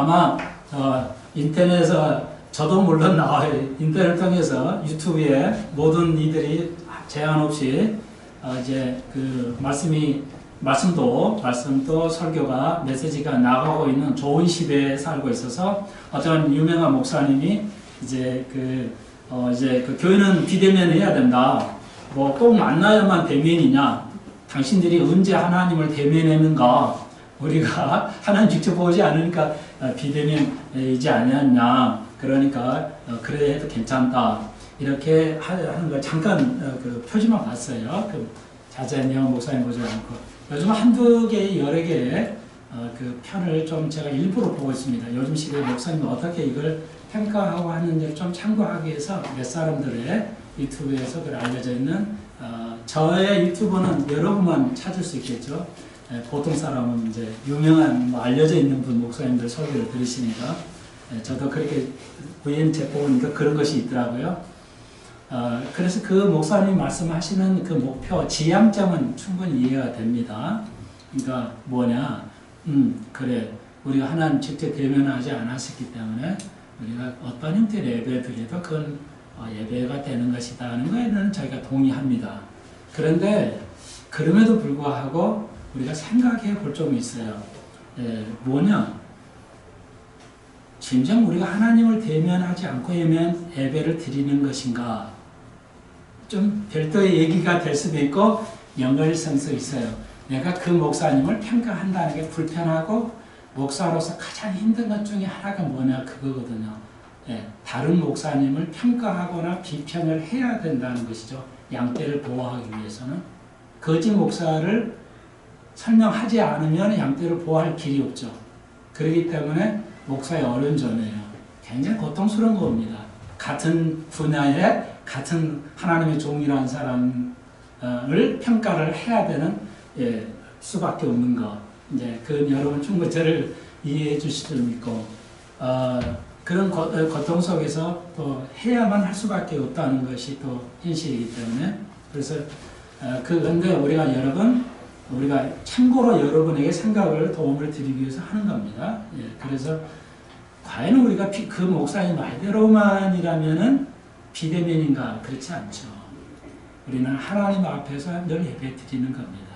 아마 인터넷에서 저도 물론 나와요. 인터넷을 통해서 유튜브에 모든 이들이 제한 없이 이제 그 말씀도 설교가 메시지가 나가고 있는 좋은 시대에 살고 있어서 어떤 유명한 목사님이 이제 그 교회는 비대면을 해야 된다. 뭐 꼭 만나야만 대면이냐? 당신들이 언제 하나님을 대면했는가? 우리가 하나님 직접 보지 않으니까 비대면이지 않았냐? 그러니까 그래 해도 괜찮다. 이렇게 하는 걸 잠깐 그 표지만 봤어요. 그 자세한 내용 목사님 보지 않고 요즘 한두 개 여러 개의 그 편을 좀 제가 일부러 보고 있습니다. 요즘 시대에 목사님이 어떻게 이걸 평가하고 하는지를 좀 참고하기 위해서 몇 사람들의 유튜브에서 그 알려져 있는 저의 유튜브는 여러분만 찾을 수 있겠죠. 보통 사람은 이제 유명한 뭐 알려져 있는 분 목사님들 설교를 들으시니까 저도 그렇게 우연치 보니까 그런 것이 있더라고요. 그래서 그 목사님 말씀하시는 그 목표, 지향점은 충분히 이해가 됩니다. 그러니까 뭐냐, 그래, 우리가 하나님 직접 대면하지 않았었기 때문에 우리가 어떤 형태의 예배 드려도 그건 예배가 되는 것이다 하는 거에는 저희가 동의합니다. 그런데 그럼에도 불구하고 우리가 생각해 볼 점이 있어요. 뭐냐, 진정 우리가 하나님을 대면하지 않고 예배를 드리는 것인가? 좀 별도의 얘기가 될 수도 있고 연결성도 있어요. 내가 그 목사님을 평가한다는 게 불편하고 목사로서 가장 힘든 것 중에 하나가 뭐냐 그거거든요. 다른 목사님을 평가하거나 비평을 해야 된다는 것이죠. 양떼를 보호하기 위해서는. 거짓 목사를 설명하지 않으면 양떼를 보호할 길이 없죠. 그렇기 때문에 목사의 어려운 점이에요. 굉장히 고통스러운 겁니다. 같은 분야에 같은 하나님의 종이라는 사람을 평가를 해야 되는 수밖에 없는 거. 이제 그 여러분 충분히 저를 이해해 주실 줄 믿고 그런 고통 속에서 또 해야만 할 수밖에 없다는 것이 또 현실이기 때문에 그래서 그런데 우리가 우리가 참고로 여러분에게 생각을 도움을 드리기 위해서 하는 겁니다. 그래서 과연 우리가 그 목사님 말대로만이라면은 비대면인가? 그렇지 않죠. 우리는 하나님 앞에서 늘 예배 드리는 겁니다.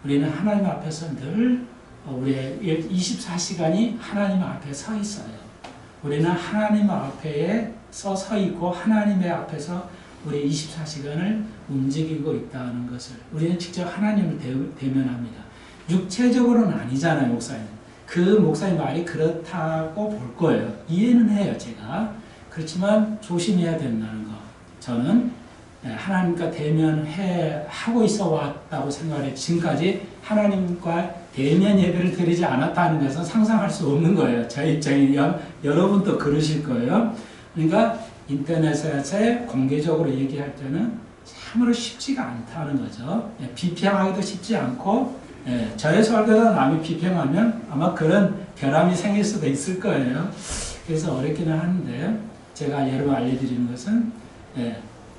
우리는 하나님 앞에서 늘 우리의 24시간이 하나님 앞에 서 있어요. 우리는 하나님 앞에 서 있고 하나님의 앞에서 우리 24시간을 움직이고 있다는 것을 우리는 직접 하나님을 대면합니다. 육체적으로는 아니잖아요, 목사님. 그 목사님 말이 그렇다고 볼 거예요. 이해는 해요, 제가. 그렇지만 조심해야 된다는 거. 저는 하나님과 하고 있어 왔다고 생각해 지금까지 하나님과 대면 예배를 드리지 않았다는 것은 상상할 수 없는 거예요. 저 입장이면 여러분도 그러실 거예요. 그러니까 인터넷에 공개적으로 얘기할 때는 참으로 쉽지가 않다는 거죠. 비평하기도 쉽지 않고 저의 설교가 남이 비평하면 아마 그런 결함이 생길 수도 있을 거예요. 그래서 어렵기는 하는데 제가 여러분 알려드리는 것은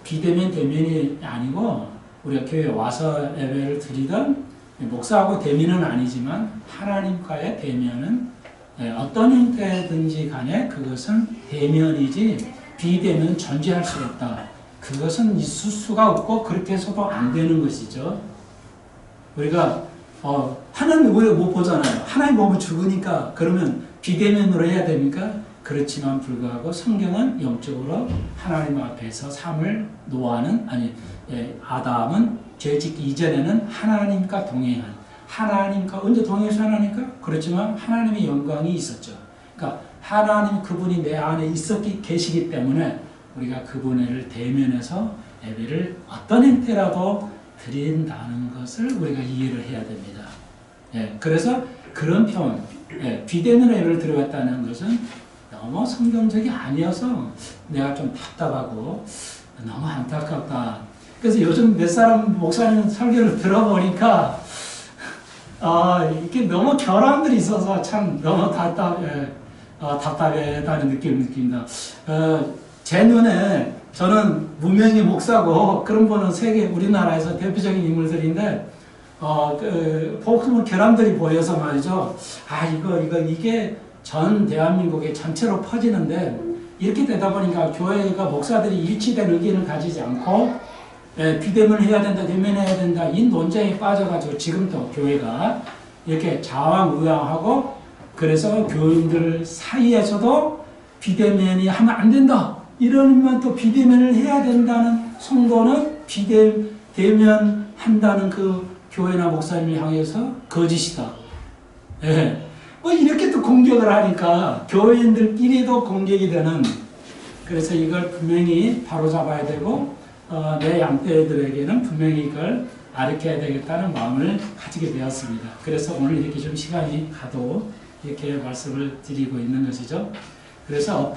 비대면 대면이 아니고 우리가 교회에 와서 예배를 드리던 목사하고 대면은 아니지만 하나님과의 대면은 어떤 형태든지 간에 그것은 대면이지 비대면은 존재할 수 없다. 그것은 있을 수가 없고 그렇게 해서도 안 되는 것이죠. 우리가 하나님 우리가 못 보잖아요. 하나님 보면 죽으니까 그러면 비대면으로 해야 됩니까? 그렇지만 불구하고 성경은 영적으로 하나님 앞에서 삶을 노아는 아담은 죄짓기 이전에는 하나님과 동행한 하나님과 언제 동행해서 하나님과? 그렇지만 하나님의 영광이 있었죠. 그러니까 하나님 그분이 내 안에 계시기 때문에 우리가 그분을 대면해서 예배를 어떤 형태라도 드린다는 것을 우리가 이해를 해야 됩니다. 그래서 그런 표현, 비대면 예배를 드려왔다는 것은 너무 성경적이 아니어서 내가 좀 답답하고 너무 안타깝다. 그래서 요즘 몇 사람 목사님 설교를 들어보니까 이게 너무 결함들이 있어서 참 너무 답답하다는 느낌을 느낀다. 제 눈에 저는 무명의 목사고 그런 분은 우리나라에서 대표적인 인물들인데 보면 결함들이 보여서 말이죠. 이게 전 대한민국에 전체로 퍼지는데 이렇게 되다 보니까 교회가 목사들이 일치된 의견을 가지지 않고 비대면을 해야 된다, 대면해야 된다 이 논쟁에 빠져가지고 지금도 교회가 이렇게 좌왕우왕하고 그래서 교인들 사이에서도 비대면이 하면 안 된다. 이러면 또 비대면을 해야 된다는 성도는 대면 한다는 그 교회나 목사님을 향해서 거짓이다. 예. 뭐 이렇게 또 공격을 하니까 교인들끼리도 공격이 되는 그래서 이걸 분명히 바로잡아야 되고 내 양떼들에게는 분명히 이걸 가르쳐야 되겠다는 마음을 가지게 되었습니다. 그래서 오늘 이렇게 좀 시간이 가도 이렇게 말씀을 드리고 있는 것이죠. 그래서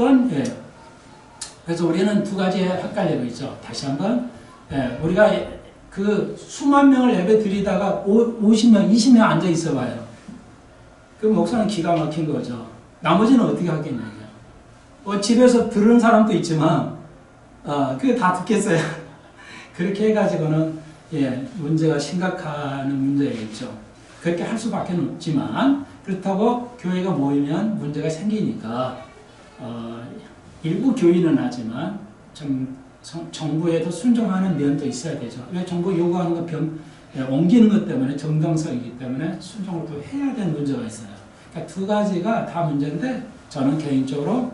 그래서 우리는 두 가지에 헷갈리고 있죠. 다시 한번 우리가 그 수만 명을 예배 드리다가 50명, 20명 앉아 있어 봐요. 그 목사는 기가 막힌 거죠. 나머지는 어떻게 하겠냐. 집에서 들은 사람도 있지만 그게 다 듣겠어요. 그렇게 해가지고는 문제가 심각한 문제겠죠. 그렇게 할 수밖에 없지만 그렇다고 교회가 모이면 문제가 생기니까 일부 교인은 하지만 정부에도 순종하는 면도 있어야 되죠. 왜 정부 요구하는 거 옮기는 것 때문에 정당성이기 때문에 순종을 또 해야 되는 문제가 있어요. 그러니까 두 가지가 다 문제인데 저는 개인적으로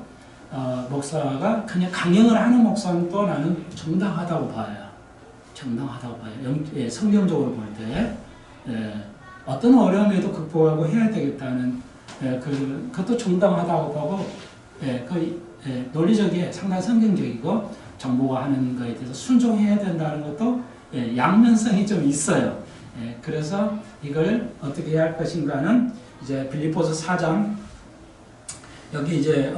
목사가 그냥 강행을 하는 목사는 또 나는 정당하다고 봐요. 정당하다고 봐요. 성경적으로 볼 때 어떤 어려움에도 극복하고 해야 되겠다는 그것도 정당하다고 보고 논리적이에 상당히 성경적이고 정부가 하는 것에 대해서 순종해야 된다는 것도 양면성이 좀 있어요. 그래서 이걸 어떻게 해야 할 것인가는 이제 빌립보서 4장 여기 이제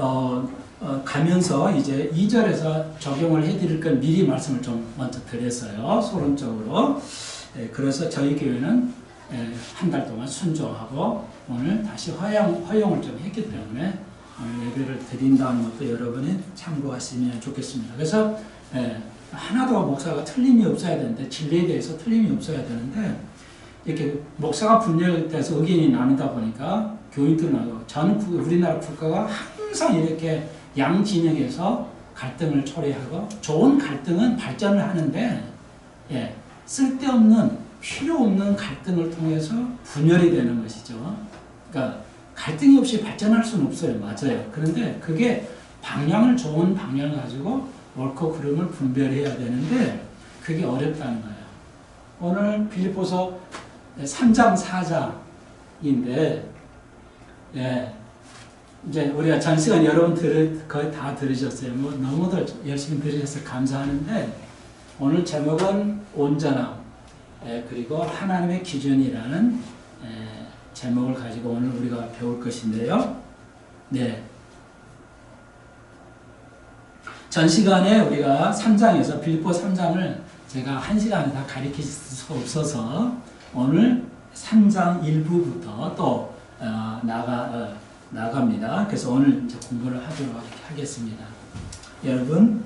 가면서 이제 2절에서 적용을 해드릴 건 미리 말씀을 좀 먼저 드렸어요. 소론적으로. 그래서 저희 교회는 한 달 동안 순종하고 오늘 다시 허용을 좀 했기 때문에 오늘 예배를 드린다는 것도 여러분이 참고하시면 좋겠습니다. 그래서 하나도 목사가 틀림이 없어야 되는데 진리에 대해서 틀림이 없어야 되는데 이렇게 목사가 분열돼서 의견이 나누다 보니까 교인들은 우리나라 국가가 항상 이렇게 양 진영에서 갈등을 초래하고 좋은 갈등은 발전을 하는데 쓸데없는 필요 없는 갈등을 통해서 분열이 되는 것이죠. 그러니까 갈등이 없이 발전할 수는 없어요. 맞아요. 그런데 그게 좋은 방향을 가지고 옳고 그름을 분별해야 되는데 그게 어렵다는 거예요. 오늘 빌립보서 3장 4장인데 이제 우리가 전 시간 여러분 거의 다 들으셨어요. 뭐 너무들 열심히 들으셔서 감사하는데 오늘 제목은 온전함 그리고 하나님의 기준이라는 제목을 가지고 오늘 우리가 배울 것인데요. 전 시간에 우리가 3장에서 빌립보 3장을 제가 1시간에 다 가르칠 수 없어서 오늘 3장 일부부터 또 나갑니다. 그래서 오늘 이제 공부를 하도록 하겠습니다. 여러분,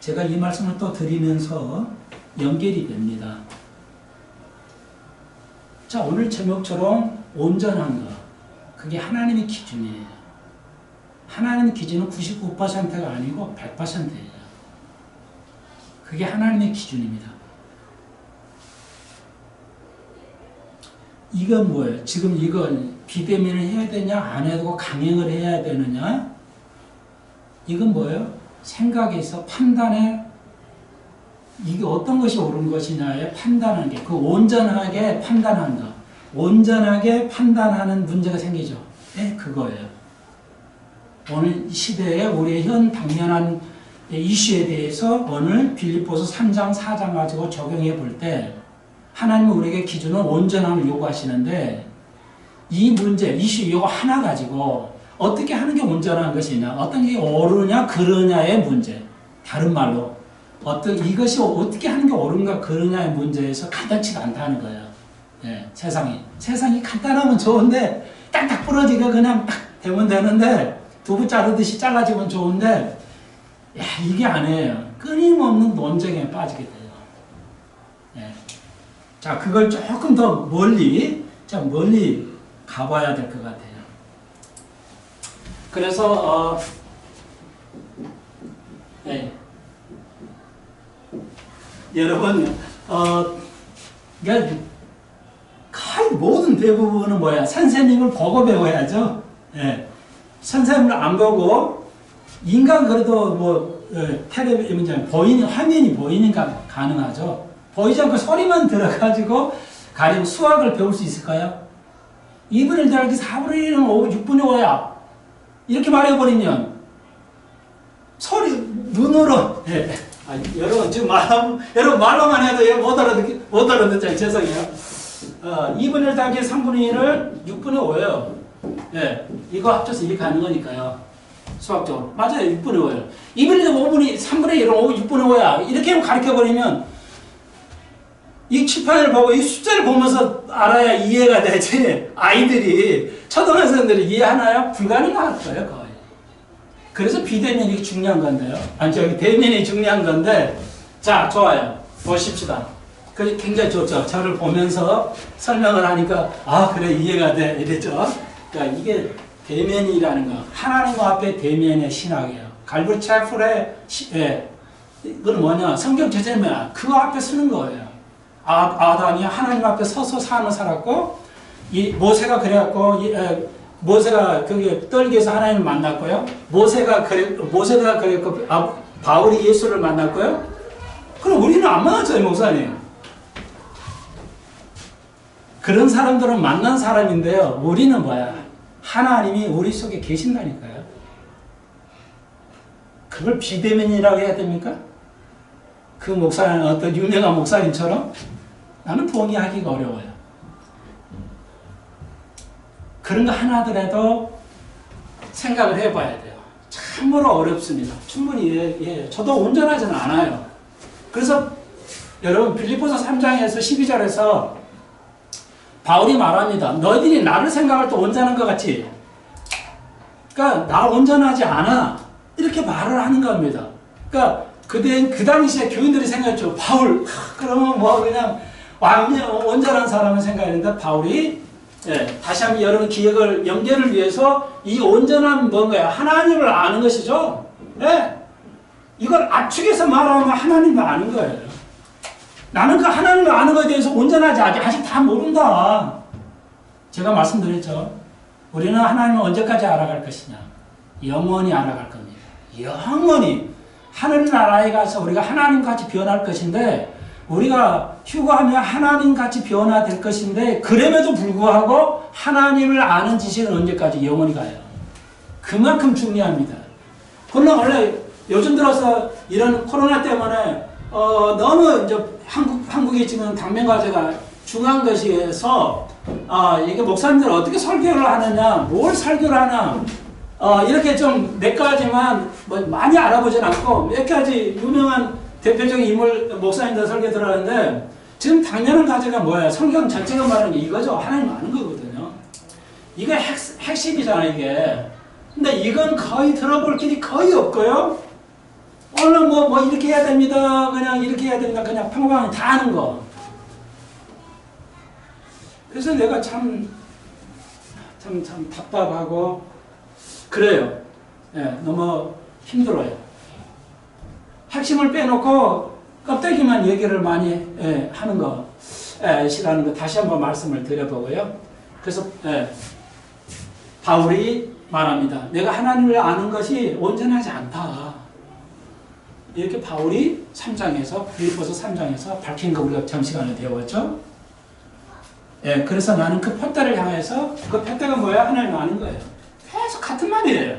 제가 이 말씀을 또 드리면서 연결이 됩니다. 자, 오늘 제목처럼 온전한 것, 그게 하나님의 기준이에요. 하나님의 기준은 99%가 아니고 100%예요. 그게 하나님의 기준입니다. 이건 뭐예요? 지금 이건 비대면을 해야 되냐, 안 해도 강행을 해야 되느냐? 이건 뭐예요? 생각에서 판단에 이게 어떤 것이 옳은 것이냐에 판단하는 게, 그 온전하게 판단하는 거. 온전하게 판단하는 문제가 생기죠. 그거예요. 오늘 시대에 우리의 현 당면한 이슈에 대해서 오늘 빌립보서 3장, 4장 가지고 적용해 볼 때 하나님은 우리에게 기준은 온전함을 요구하시는데 이 문제, 이슈 이거 하나 가지고 어떻게 하는 게 온전한 것이냐, 어떤 게 옳으냐, 그르냐의 문제. 다른 말로 이것이 어떻게 하는 게 옳은가, 그르냐의 문제에서 간단치가 않다는 거예요. 세상이 간단하면 좋은데 딱딱 부러지고 그냥 딱 되면 되는데 두부 자르듯이 잘라지면 좋은데 이게 아니에요. 끊임없는 논쟁에 빠지게 돼요. 자, 그걸 조금 더 멀리 가봐야 될 것 같아요. 그래서 네. 여러분 그러니까 거의 모든 대부분은 뭐야? 선생님을 보고 배워야죠. 예. 선생님을 안 보고 인간 그래도 뭐 텔레비전 보이는 화면이 보이니까 가능하죠. 보이지 않고 소리만 들어가지고 가령 수학을 배울 수 있을까요? 2분의 1 더하기 4분의 1은 6분의 5야. 이렇게 말해버리면 소리 눈으로 예. 여러분 지금 여러분 말로만 해도 못 알아듣잖아요. 죄송해요. 2분의 1 더하기 3분의 1을 6분의 5예요. 예. 이거 합쳐서 이렇게 가는 거니까요. 수학적으로. 맞아요. 6분의 5예요. 2분의 5분의 3분의 1은 6분의 5야. 이렇게 가르쳐버리면 이 칠판을 보고 이 숫자를 보면서 알아야 이해가 되지. 아이들이 초등학생들이 이해하나요? 불가능할 거예요. 거의. 그래서 비대면이 중요한 건데요. 아니 저기 대면이 중요한 건데 자 좋아요. 보십시다. 그게 굉장히 좋죠. 저를 보면서 설명을 하니까 아 그래 이해가 돼 이랬죠. 그러니까 이게 대면이라는 거 하나님 앞에 대면의 신학이에요. 갈브리 채플의 이건 뭐냐 성경 제재면 그 앞에 서는 거예요. 아담이 하나님 앞에 서서 삶을 살았고 이 모세가 그래갖고 모세가 거기 떨기에서 하나님을 만났고요. 모세가 그랬고 바울이 예수를 만났고요. 그럼 우리는 안 만났잖아요, 목사님. 그런 사람들은 만난 사람인데요. 우리는 뭐야? 하나님이 우리 속에 계신다니까요. 그걸 비대면이라고 해야 됩니까? 그 목사님, 어떤 유명한 목사님처럼 나는 동의하기가 어려워요. 그런 거 하나더라도 생각을 해봐야 돼요. 참으로 어렵습니다. 충분히 예, 저도 온전하지는 않아요. 그래서 여러분 빌립보서 3장에서 12절에서 바울이 말합니다. 너희들이 나를 생각할 때 온전한 것 같지? 그러니까 나 온전하지 않아. 이렇게 말을 하는 겁니다. 그러니까 그 당시에 교인들이 생각했죠. 바울 그러면 뭐 그냥 완전 온전한 사람을 생각했는데 바울이 다시 한번 여러분 기억을 연결을 위해서 이 온전함은 뭔가요? 하나님을 아는 것이죠. 이걸 압축해서 말하면 하나님을 아는 거예요. 나는 그 하나님을 아는 것에 대해서 온전하지 아직 다 모른다. 제가 말씀드렸죠. 우리는 하나님을 언제까지 알아갈 것이냐? 영원히 알아갈 겁니다. 영원히 하늘 나라에 가서 우리가 하나님같이 변할 것인데 우리가 휴거하면 하나님같이 변화될 것인데 그럼에도 불구하고 하나님을 아는 지식은 언제까지 영원히 가요. 그만큼 중요합니다. 그러나 원래 요즘 들어서 이런 코로나 때문에 너무 이제 한국이 지금 당면과제가 중요한 것이어서 이게 목사님들 어떻게 설교를 하느냐, 뭘 설교를 하나 이렇게 좀 몇 가지만 뭐 많이 알아보진 않고 몇 가지 유명한 대표적인 인물 목사님들 설교 들었는데 지금 당면한 과제가 뭐예요? 성경 전체가 말하는 게 이거죠. 하나님 아는 거거든요. 이게 핵심이잖아요, 이게. 근데 이건 거의 들어볼 길이 거의 없고요. 오늘 뭐 이렇게 해야 됩니다. 그냥 이렇게 해야 됩니다. 그냥 평범하게 다 하는 거. 그래서 내가 참 답답하고 그래요. 너무 힘들어요. 핵심을 빼놓고 껍데기만 얘기를 많이 하는 것이라는 거 다시 한번 말씀을 드려보고요. 그래서 바울이 말합니다. 내가 하나님을 아는 것이 온전하지 않다. 이렇게 바울이 3장에서 빌립보서 3장에서 밝힌 거 우리가 점시간에 배웠죠. 그래서 나는 그 푯대를 향해서 그 푯대가 뭐야? 하나님을 아는 거예요. 계속 같은 말이에요.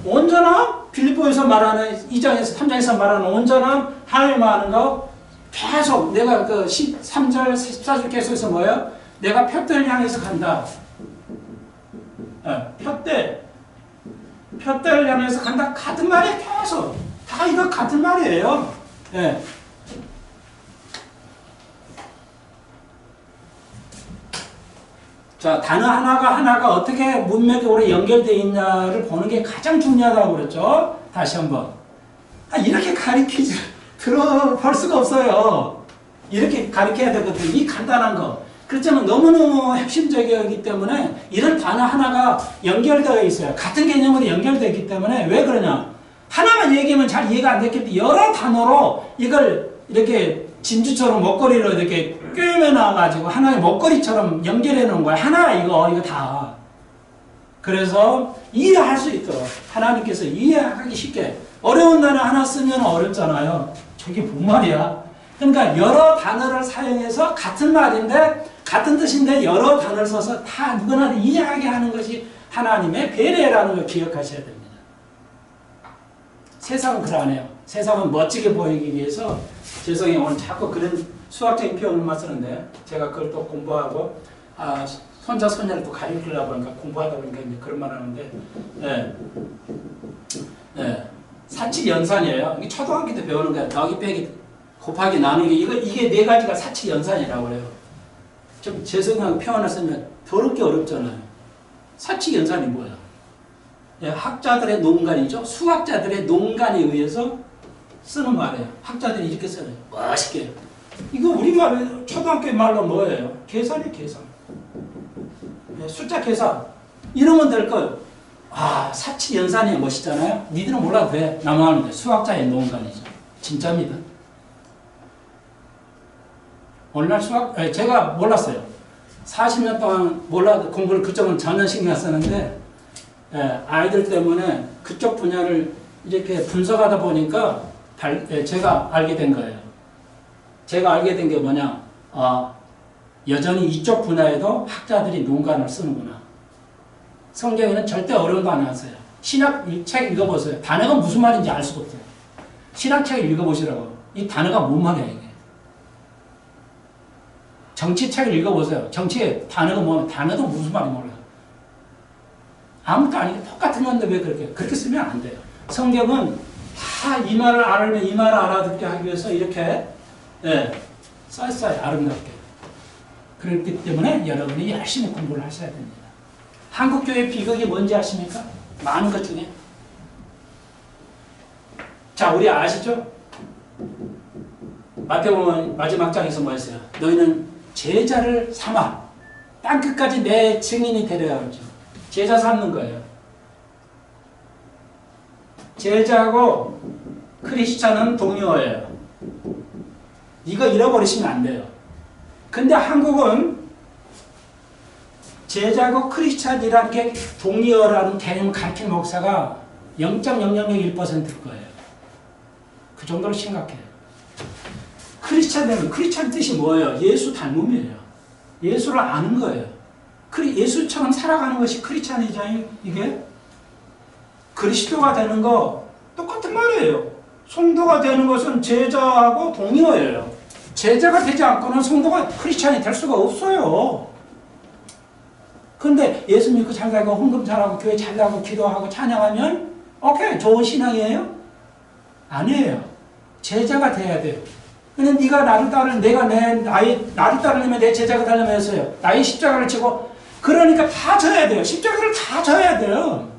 온전함? 빌립보에서 말하는 2장에서 3장에서 말하는 온전함, 하나님을 아는 거 계속 내가 그 13절, 14절 계속해서 뭐예요? 내가 푯대를 향해서 간다. 푯대를 향해서 간다. 같은 말이 계속 다 이거 같은 말이에요. 자, 단어 하나가 어떻게 문맥으로 연결되어 있냐를 보는 게 가장 중요하다고 그랬죠. 다시 한번. 이렇게 가르치지 들어볼 수가 없어요. 이렇게 가르쳐야 되거든요. 이 간단한 거. 그렇지만 너무너무 핵심적이기 때문에 이런 단어 하나가 연결되어 있어요. 같은 개념으로 연결되어 있기 때문에 왜 그러냐. 하나만 얘기하면 잘 이해가 안 됐기 여러 단어로 이걸 이렇게 진주처럼 목걸이로 이렇게 꿰매놔가지고 하나의 목걸이처럼 연결해 놓은 거야. 하나 이거 다. 그래서 이해할 수 있도록 하나님께서 이해하기 쉽게 어려운 단어 하나 쓰면 어렵잖아요. 저게 뭔 말이야? 그러니까 여러 단어를 사용해서 같은 말인데 같은 뜻인데 여러 단어를 써서 다 누구나 이해하게 하는 것이 하나님의 배려라는 걸 기억하셔야 됩니다. 세상은 그러네요. 세상은 멋지게 보이기 위해서 죄송해요. 오늘 자꾸 그런 수학적인 표현을만 쓰는데 제가 그걸 또 공부하고 손자 손녀를 또 가르치려고 하니까 공부하다 보니까 이제 그런 말 하는데 사칙연산이에요. 이게 초등학교 때 배우는 거야. 더하기 빼기 곱하기 나누기 이게 네 가지가 사칙연산이라고 그래요. 좀 죄송하게 표현을 쓰면 더럽게 어렵잖아요. 사칙연산이 뭐야? 학자들의 논간이죠. 수학자들의 논간에 의해서 쓰는 말이에요. 학자들이 이렇게 써요. 멋있게. 이거 우리말 초등학교 말로 뭐예요? 계산이에요. 계산. 숫자 계산. 이러면 될 걸. 사칙연산이 멋있잖아요. 니들은 몰라도 돼. 나만 하면 돼. 수학자의 논간이죠. 진짜입니다. 오늘날 제가 몰랐어요. 40년 동안 몰라도 공부를 그쪽은 전혀 신경 쓰는데 아이들 때문에 그쪽 분야를 이렇게 분석하다 보니까 제가 알게 된 거예요. 제가 알게 된 게 뭐냐. 여전히 이쪽 분야에도 학자들이 논간을 쓰는구나. 성경에는 절대 어려운 단어 안 써요. 신학 책 읽어보세요. 단어가 무슨 말인지 알 수가 없어요. 신학책 읽어보시라고. 이 단어가 뭔 말이야 이게. 정치책을 읽어보세요. 정치의 단어가 뭐면 단어도 무슨 말인지 몰라요. 아무것도 아니게 똑같은 건데 왜 그렇게 쓰면 안 돼요. 성경은 다 이 말을 알면 이 말을 알아듣게 하기 위해서 이렇게 써있어요. 아름답게. 그렇기 때문에 여러분이 열심히 공부를 하셔야 됩니다. 한국교회 비극이 뭔지 아십니까? 많은 것 중에. 자, 우리 아시죠? 마태복음 마지막 장에서 뭐였어요? 너희는 제자를 삼아 땅끝까지 내 증인이 되려야 하죠. 제자 삼는 거예요. 제자하고 크리스찬은 동료예요. 이거 잃어버리시면 안 돼요. 근데 한국은 제자고 크리스찬이라는 게 동료라는 개념을 가르치는 목사가 0.0001%일 거예요. 그 정도로 심각해요. 크리스찬 되면 크리스찬 뜻이 뭐예요? 예수 닮음이에요. 예수를 아는 거예요. 예수처럼 살아가는 것이 크리스찬이잖아요. 이게 그리스도가 되는 거 똑같은 말이에요. 성도가 되는 것은 제자하고 동료예요. 제자가 되지 않고는 성도가 크리스찬이 될 수가 없어요. 근데 예수 믿고 잘 살고 헌금 잘하고 교회 잘 나가고 기도하고 찬양하면 오케이 좋은 신앙이에요? 아니에요. 제자가 돼야 돼요. 근데 네가 나를 따르면 내가 나를 따르려면 내 제자가 되려면 했어요. 나의 십자가를 지고 그러니까 다 져야 돼요. 십자가를 다 져야 돼요.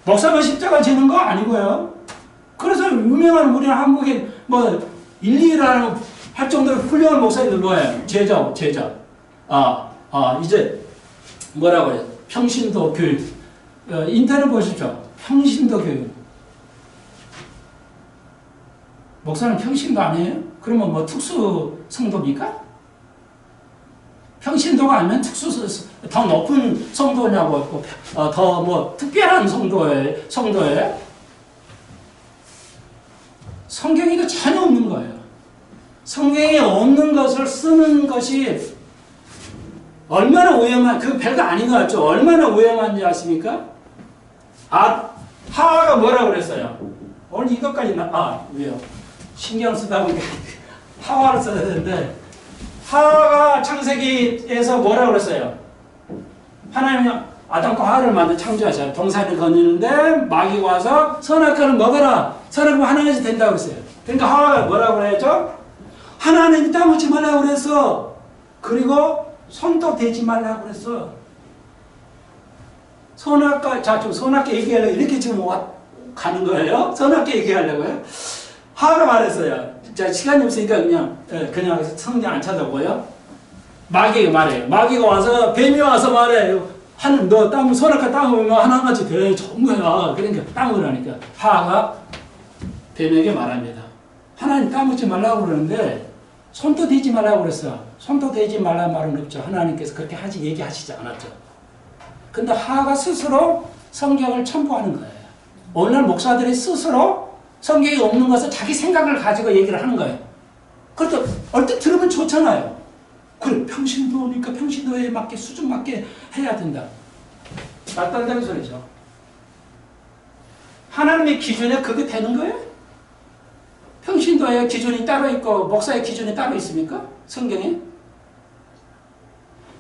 목사가 십자가 지는 거 아니고요. 그래서 유명한 우리 한국에 뭐 일리라는 할 정도로 훌륭한 목사님들 뭐예요? 제자. 이제 뭐라고 해요? 평신도 교육. 인터넷 보시죠. 평신도 교육. 목사는 평신도 아니에요? 그러면 뭐 특수 성도입니까? 평신도가 아니면 더 높은 성도냐고, 더 뭐 특별한 성도예요? 성경에 이거 전혀 없는 거예요. 성경에 없는 것을 쓰는 것이 얼마나 위험한, 그 별거 아닌 것 같죠? 얼마나 위험한지 아십니까? 하와가 뭐라고 그랬어요? 오늘 이것까지 왜요? 신경 쓰다 보니까 하와를 써야 되는데, 하와가 창세기에서 뭐라고 그랬어요? 하나님이 아담과 하와를 만들어 창조하셔요. 동산을 거니는데 마귀가 와서 선악과를 먹어라. 선악과는 하나님이 된다고 그랬어요. 그러니까 하와가 뭐라고 그랬죠? 하나님이 따먹지 말라고 그랬어. 그리고 손도 대지 말라고 그랬어. 선악과, 좀 선악과 얘기하려고 이렇게 지금 가는 거예요? 선악과 얘기하려고요? 하와가 말했어요. 자, 시간이 없으니까 그냥 성경 안 찾아보고요. 마귀가 말해요. 마귀가 와서, 뱀이 와서 말해요. 너 선악과 땅을 하나같이 돼. 전부야. 그러니까 땅을 하니까. 하가 뱀에게 말합니다. 하나님 따먹지 말라고 그러는데, 손도 대지 말라고 그랬어. 손도 대지 말라는 말은 없죠. 하나님께서 그렇게 얘기하시지 않았죠. 근데 하가 스스로 성경을 첨부하는 거예요. 오늘날 목사들이 스스로 성경에 없는 것을 자기 생각을 가지고 얘기를 하는 거예요. 그래도 얼핏 들으면 좋잖아요. 그래, 평신도니까 평신도에 맞게, 수준 맞게 해야 된다. 말단다는 소리죠. 하나님의 기준에 그게 되는 거예요? 평신도의 기준이 따로 있고 목사의 기준이 따로 있습니까? 성경에?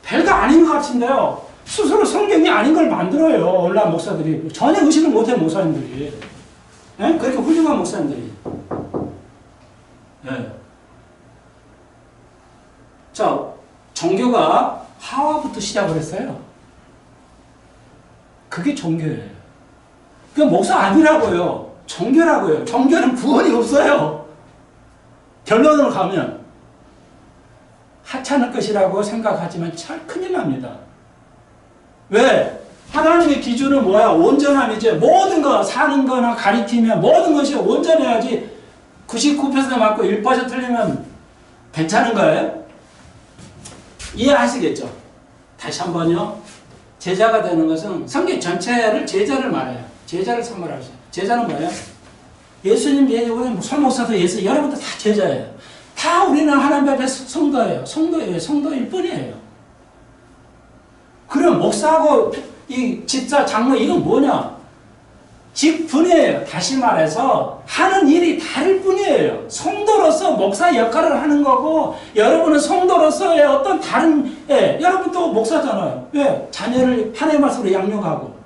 별거 아닌 것 같은데요. 스스로 성경이 아닌 걸 만들어요. 오늘날 목사들이. 전혀 의식을 못해, 목사님들이. 네? 그렇게 훌륭한 목사님들이. 네. 자, 종교가 하와부터 시작을 했어요. 그게 종교예요. 그 목사 아니라고요. 종교라고요. 종교는 구원이 없어요. 결론으로 가면 하찮을 것이라고 생각하지만 참 큰일 납니다. 왜? 하나님의 기준은 뭐야? 온전함이지. 모든 거, 사는 거나 가리키면 모든 것이 온전해야지. 99% 맞고 1% 틀리면 괜찮은 거예요? 이해하시겠죠? 다시 한번요. 제자가 되는 것은 성경 전체를 제자를 말해요. 제자를 선물하세요. 제자는 뭐예요? 예수님, 설목사도 예수, 여러분도 다 제자예요. 다 우리는 하나님 앞에 성도예요. 성도일 뿐이에요. 그럼 목사하고 이 집사, 장로 이건 뭐냐? 직분이에요. 다시 말해서 하는 일이 다를 뿐이에요. 성도로서 목사 역할을 하는 거고 여러분은 성도로서의 어떤 다른 여러분도 목사잖아요. 왜? 자녀를 하나님의 말씀으로 양육하고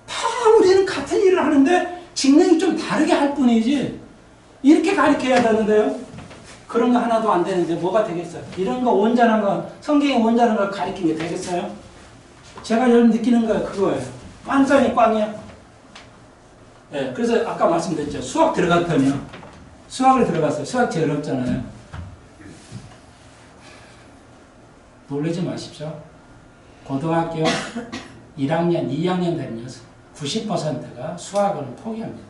다 우리는 같은 일을 하는데 직능이 좀 다르게 할 뿐이지 이렇게 가르쳐야 되는데요. 그런 거 하나도 안 되는데 뭐가 되겠어요? 이런 거 온전한 거 성경이 온전한 걸 가르치는 게 되겠어요? 제가 여러분 느끼는 거 그거예요. 완전히 꽝이야. 네, 그래서 아까 말씀드렸죠. 수학 들어갔더니요. 수학을 들어갔어요. 수학 제일 어렵잖아요. 놀라지 마십시오. 고등학교 1학년, 2학년 되면 90%가 수학을 포기합니다.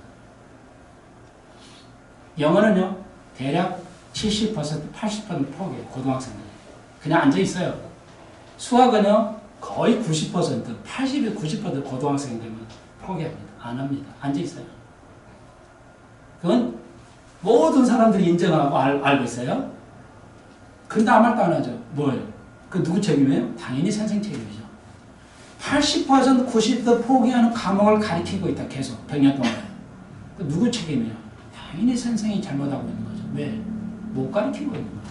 영어는요. 대략 70%, 80% 포기해요. 고등학생들이. 그냥 앉아있어요. 수학은요. 거의 90%, 80에서 90% 고등학생들은 포기합니다. 안 합니다. 앉아있어요. 그건 모든 사람들이 인정하고 알고 있어요. 근데 아무 말도 안 하죠. 뭐예요? 그 누구 책임이에요? 당연히 선생 책임이죠. 80%, 90% 포기하는 과목을 가르치고 있다. 계속 100년 동안. 그 누구 책임이에요? 당연히 선생이 잘못하고 있는 거죠. 왜? 못 가르치고 있는 거예요.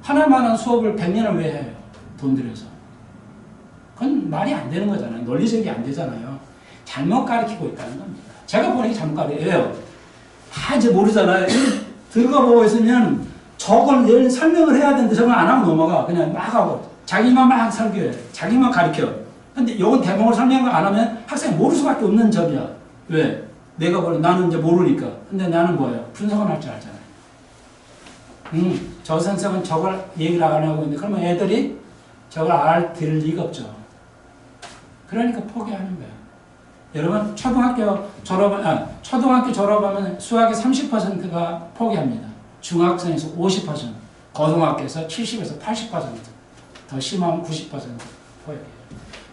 하나만한 수업을 100년을 왜 해요? 돈 들여서. 그건 말이 안 되는 거잖아요. 논리적이 안 되잖아요. 잘못 가르치고 있다는 겁니다. 제가 보는 게 잘못 가르쳐요. 다 이제 모르잖아요. 들어가 보고 있으면 저걸 설명을 해야 되는데 저걸 안 하고 넘어가. 그냥 막 하고. 자기만 막 설교해. 자기만 가르쳐. 근데 이건 대본을 설명을 안 하면 학생이 모를 수밖에 없는 점이야. 왜? 내가 나는 이제 모르니까. 근데 나는 뭐예요? 분석은 할 줄 알잖아요. 저 선생은 저걸 얘기를 안 하고 있는데 그러면 애들이 저걸 들을 리가 없죠. 그러니까 포기하는 거예요. 여러분 초등학교 졸업하면 수학의 30%가 포기합니다. 중학생에서 50%, 고등학교에서 70에서 80%더 심하면 90% 포기해요.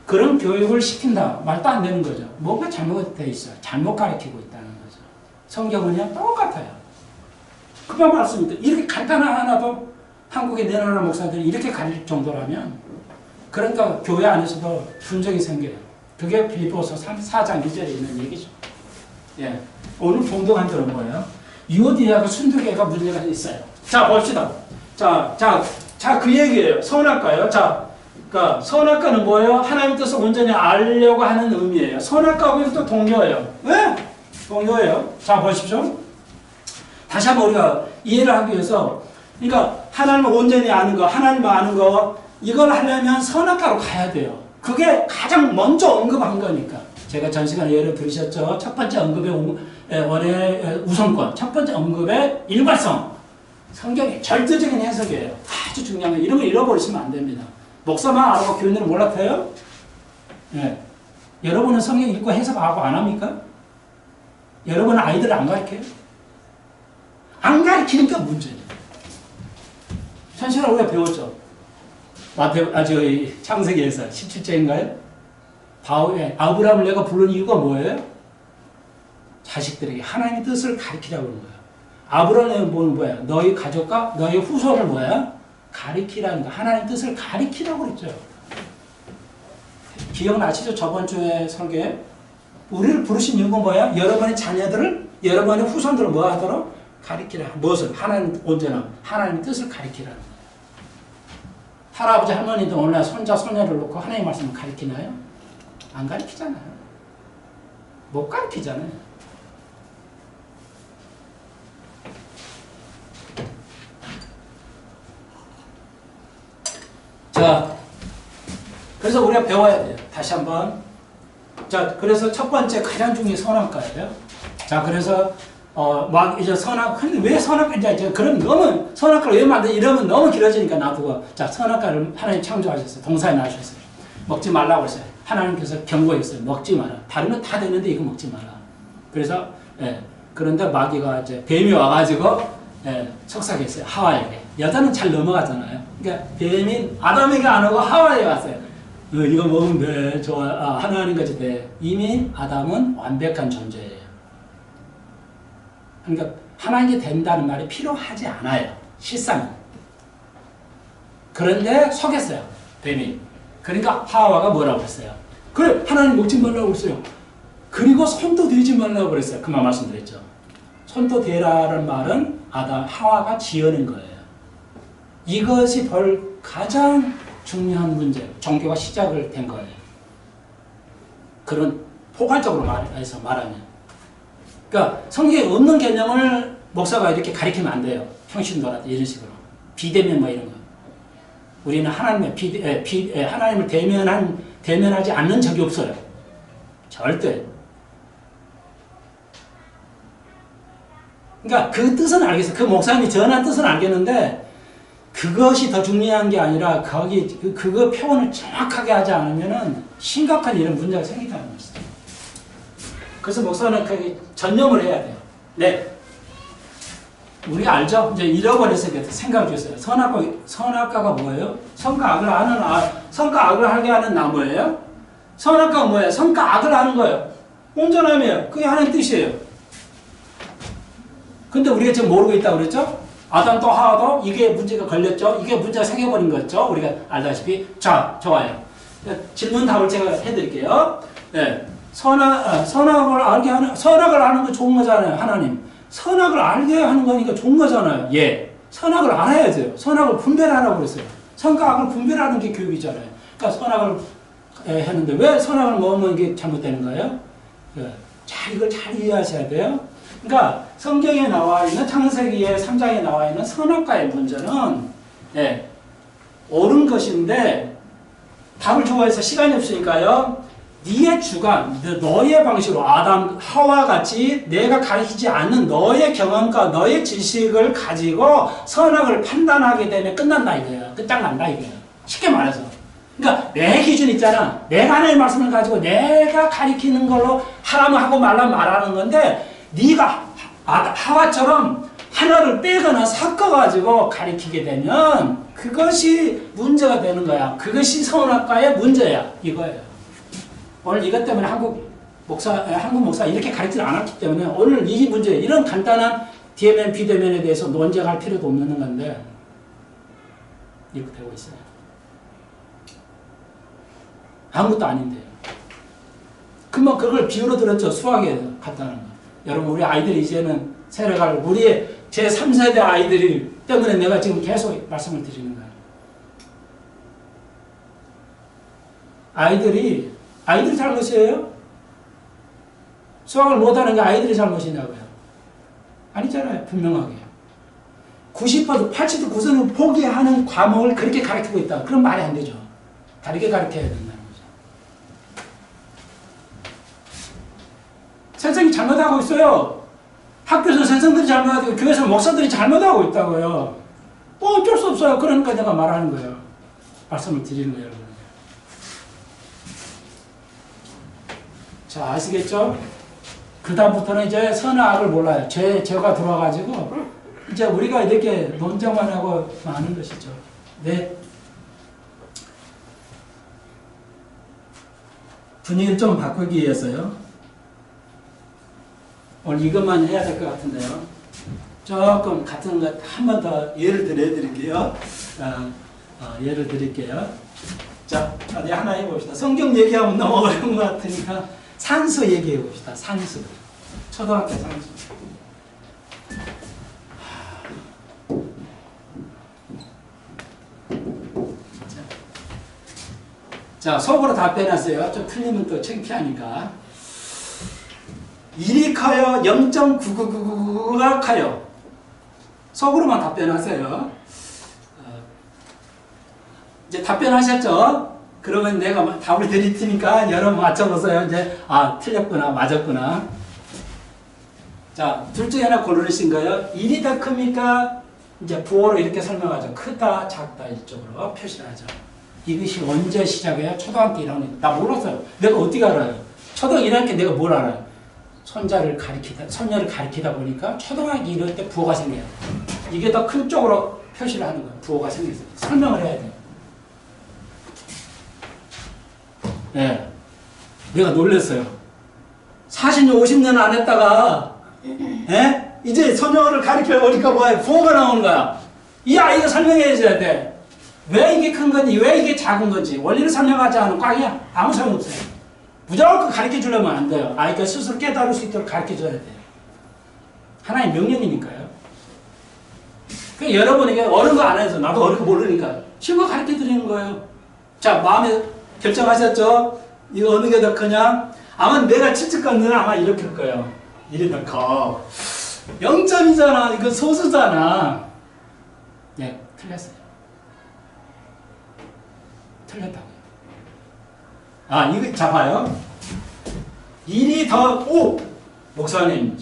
그런 교육을 시킨다. 말도 안 되는 거죠. 뭔가 잘못되어 있어요. 잘못 가르치고 있다는 거죠. 성경은요 똑같아요. 그만 말씀입니다. 이렇게 간단한 하나도 한국의 내노라 목사들이 이렇게 가르칠 정도라면 그러니까 교회 안에서도 분쟁이 생겨요. 그게 빌립보서 4장 2절에 있는 얘기죠. 예. 오늘 공동한 점은 뭐예요? 유오디아가 순두개가 문제가 있어요. 자, 봅시다. 그 얘기예요. 선악과요. 그러니까 선악과는 뭐예요? 하나님 뜻을 온전히 알려고 하는 의미예요. 선악과하고 또 동료예요. 왜? 동료예요. 자, 보십시오. 다시 한번 우리가 이해를 하기 위해서 그러니까 하나님을 온전히 아는 거, 하나님을 아는 거 이걸 하려면 선악과로 가야 돼요. 그게 가장 먼저 언급한 거니까. 제가 전 시간에 예를 들으셨죠. 첫 번째 언급의 원의 우선권, 첫 번째 언급의 일관성. 성경의 절대적인 해석이에요. 아주 중요한 거. 이런 거 잃어버리시면 안 됩니다. 목사만 알고 교인들은 몰라요? 예. 여러분은 성경 읽고 해석하고 안 합니까? 여러분은 아이들을 안 가르쳐요? 안 가르치니까 문제예요. 현실을 우리가 배웠죠. 창세기에서 17절인가요? 아브라함을 내가 부른 이유가 뭐예요? 자식들에게 하나님의 뜻을 가르치라고 하는 거예요. 아브라함은 뭐야? 너희 가족과 너희 후손을 뭐야? 가르치라는 거. 하나님의 뜻을 가르치라고 그랬죠. 기억나시죠? 저번 주에 설교에 우리를 부르신 이유가 뭐야? 여러분의 자녀들을, 여러분의 후손들을 뭐 하도록? 가르치라. 무엇을? 하나님, 언제나 하나님의 뜻을 가르치라는 거예요. 할아버지 할머니도 오늘 손자 손녀를 놓고 하나님의 말씀을 가르치나요? 안 가르치잖아요. 못 가르치잖아요. 자, 그래서 우리가 배워야 돼요. 다시 한번. 자, 그래서 첫 번째 가장 중요한 선악과예요. 자, 그래서 막 이제 근데 왜 선악과 이제 그럼 너무 선악과를 왜 만들 이러면 너무 길어지니까 놔두고. 자, 선악과를 하나님 창조하셨어요. 동사에 나셨어요. 먹지 말라고 했어요. 하나님께서 경고했어요. 먹지 마라. 다른 건 다 되는데 이거 먹지 마라. 그래서 그런데 마귀가 이제 뱀이 와가지고 속삭였어요. 하와에게. 여자는 잘 넘어가잖아요. 그러니까 뱀이 아담에게 안 오고 하와에 왔어요. 이거 먹으면 돼. 좋아. 하나님 같이 돼. 이미 아담은 완벽한 존재예요. 그러니까 하나님이 된다는 말이 필요하지 않아요. 실상. 그런데 속였어요. 뱀이. 그러니까 하와가 뭐라고 했어요? 그래, 하나님 먹지 말라고 했어요. 그리고 손도 대지 말라고 그랬어요. 그만 말씀드렸죠. 손도 대라는 말은 하와가 지어낸 거예요. 이것이 가장 중요한 문제, 종교가 시작을 된 거예요. 그런 포괄적으로 말하면. 그러니까 성경에 없는 개념을 목사가 이렇게 가리키면 안 돼요. 평신도라 이런 식으로. 비대면 뭐 이런 거. 우리는 하나님을 대면하지 않는 적이 없어요. 절대. 그러니까 그 뜻은 알겠어요. 그 목사님이 전한 뜻은 알겠는데 그것이 더 중요한 게 아니라 그거 표현을 정확하게 하지 않으면은 심각한 이런 문제가 생긴다는 것이죠. 그래서 목사는 전념을 해야 돼요. 네. 우리가 알죠? 이제 잃어버려서 생각을 줬어요. 선악과가 뭐예요? 선과 악을 하게 하는 나무예요? 선악과가 뭐예요? 선과 악을 하는 거예요. 온전함이에요. 그게 하나님 뜻이에요. 근데 우리가 지금 모르고 있다고 그랬죠? 아담도 하와도 이게 문제가 걸렸죠? 이게 문제가 생겨버린 거죠? 우리가 알다시피. 자, 좋아요. 질문 답을 제가 해드릴게요. 네. 선악을 하는 거 좋은 거잖아요, 하나님. 선악을 알게 하는 거니까 좋은 거잖아요. 예. 선악을 알아야죠. 선악을 분별하라고 그랬어요. 선과 악을 분별하는 게 교육이잖아요. 그러니까 선악을 했는데 왜 선악을 먹으면 이게 잘못되는 거예요? 이걸 잘 이해하셔야 돼요. 그러니까 성경에 나와 있는 창세기의 3장에 나와 있는 선악과의 문제는 옳은 것인데 답을 좋아해서 시간이 없으니까요. 네의 주관, 너의 방식으로 아담, 하와 같이 내가 가르치지 않는 너의 경험과 너의 지식을 가지고 선악을 판단하게 되면 끝난다 이거예요. 끝장난다 이거예요. 쉽게 말해서. 그러니까 내 기준 있잖아. 내가 하나님의 말씀을 가지고 내가 가르치는 걸로 하라면 하고 말라면 말하는 건데 네가 하와처럼 하나를 빼거나 섞어가지고 가르치게 되면 그것이 문제가 되는 거야. 그것이 선악과의 문제야. 이거예요. 오늘 이것 때문에 한국 목사 이렇게 가르치지 않았기 때문에 오늘 이 문제, 이런 간단한 DMN, 비대면에 대해서 논쟁할 필요도 없는 건데 이렇게 되고 있어요. 아무것도 아닌데요. 금방 그걸 비유로 들었죠. 수학에 갔다는 거. 여러분, 우리 아이들이 이제는 세례갈 우리의 제3세대 아이들이 때문에 내가 지금 계속 말씀을 드리는 거예요. 아이들이 잘못이에요? 수학을 못하는 게 아이들이 잘못이냐고요? 아니잖아요. 분명하게. 90%, 80%, 90% 포기하는 과목을 그렇게 가르치고 있다. 그럼 말이 안 되죠. 다르게 가르쳐야 된다는 거죠. 선생님이 잘못하고 있어요. 학교에서 선생들이 잘못하고 교회에서 목사들이 잘못하고 있다고요. 뭐 어쩔 수 없어요. 그러니까 내가 말하는 거예요. 말씀을 드리는 거예요. 여러분. 자, 아시겠죠? 그 다음부터는 이제 선과 악을 몰라요. 죄가 들어와가지고 이제 우리가 이렇게 논쟁만 하고 마는 것이죠. 네. 분위기를 좀 바꾸기 위해서요. 오늘 이것만 해야 될 것 같은데요. 조금 같은 것 한 번 더 예를 들어드릴게요. 예를 드릴게요. 자, 어디 하나 해봅시다. 성경 얘기하면 너무 어려운 것 같으니까 산수 얘기해 봅시다. 산수. 초등학교 산수. 자, 속으로 답변하세요. 좀 틀리면 또 창피하니까. 1이 커요? 0.9999가 커요? 속으로만 답변하세요. 이제 답변하셨죠? 그러면 내가 답을 드릴 테니까 여러분 맞춰보세요. 이제, 틀렸구나, 맞았구나. 자, 둘 중에 하나 고르신 거예요. 1이 더 큽니까? 이제 부호로 이렇게 설명하죠. 크다, 작다, 이쪽으로 표시를 하죠. 이것이 언제 시작해요? 초등학교 1학년. 나 몰랐어요. 내가 어떻게 알아요? 초등학교 1학년 내가 뭘 알아요? 손녀를 가리키다 보니까 초등학교 1학년 때 부호가 생겨요. 이게 더 큰 쪽으로 표시를 하는 거예요. 부호가 생겼어요. 설명을 해야 돼요. 네. 내가 놀랐어요. 40년, 50년 안 했다가, 이제 손녀를 가리켜 보니까 뭐야? 부호가 나오는 거야. 이 아이가 설명해 줘야 돼. 왜 이게 큰 건지, 왜 이게 작은 건지, 원리를 설명하지 않으면 꽝이야. 아무 소용없어요. 무조건 가르쳐 주려면 안 돼요. 아이가 스스로 깨달을 수 있도록 가르쳐 줘야 돼요. 하나의 명령이니까요. 여러분에게 어려운 거 안 해서, 나도 어려운 거 모르니까, 쉬운 거 가르쳐 드리는 거예요. 자, 마음에 결정하셨죠? 이거 어느 게 더 크냐? 아마 내가 추측하는 아마 이렇게 할 거예요. 이게 더 커. 0점이잖아. 이거 소수잖아. 네, 틀렸어요. 틀렸다고요. 이거 잡아요. 1이 더, 목사님,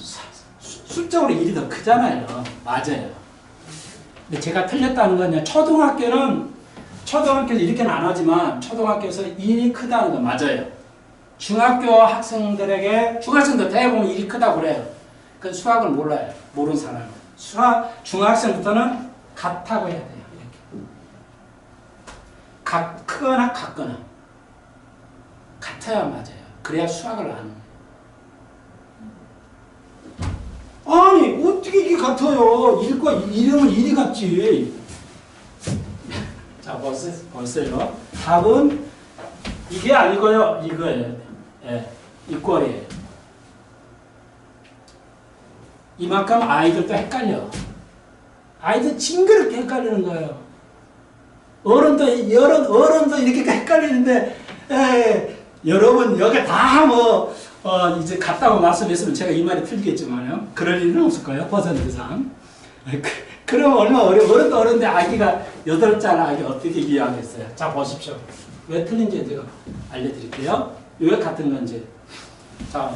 수적으로 1이 더 크잖아요. 맞아요. 근데 제가 틀렸다는 건요, 초등학교는 이렇게 나누지만, 초등학교에서 1이 크다는 건 맞아요. 중학교 학생들에게, 중학생들 대부분 1이 크다고 그래요. 그건 수학을 몰라요. 모르는 사람은. 중학생부터는 같다고 해야 돼요. 크거나 같거나 같아야 맞아요. 그래야 수학을 아는 거예요. 아니 어떻게 이게 같아요? 1과 1이면 1이 같지. 자, 벌써요. 답은 이게 아니고요. 이거예요. 이 꼴이에요. 이만큼 아이들도 헷갈려. 아이들 징그럽게 헷갈리는 거예요. 어른도 이렇게 헷갈리는데, 여러분, 여기 다 이제 같다고 말씀했으면 제가 이 말이 틀리겠지만요. 그럴 일은 없을 거예요, 퍼센트상. 그러면 얼마나 어른도 어른데 아기가 8살 아기 어떻게 이해하겠어요? 자, 보십시오. 왜 틀린지 제가 알려드릴게요. 왜 같은 건지. 자,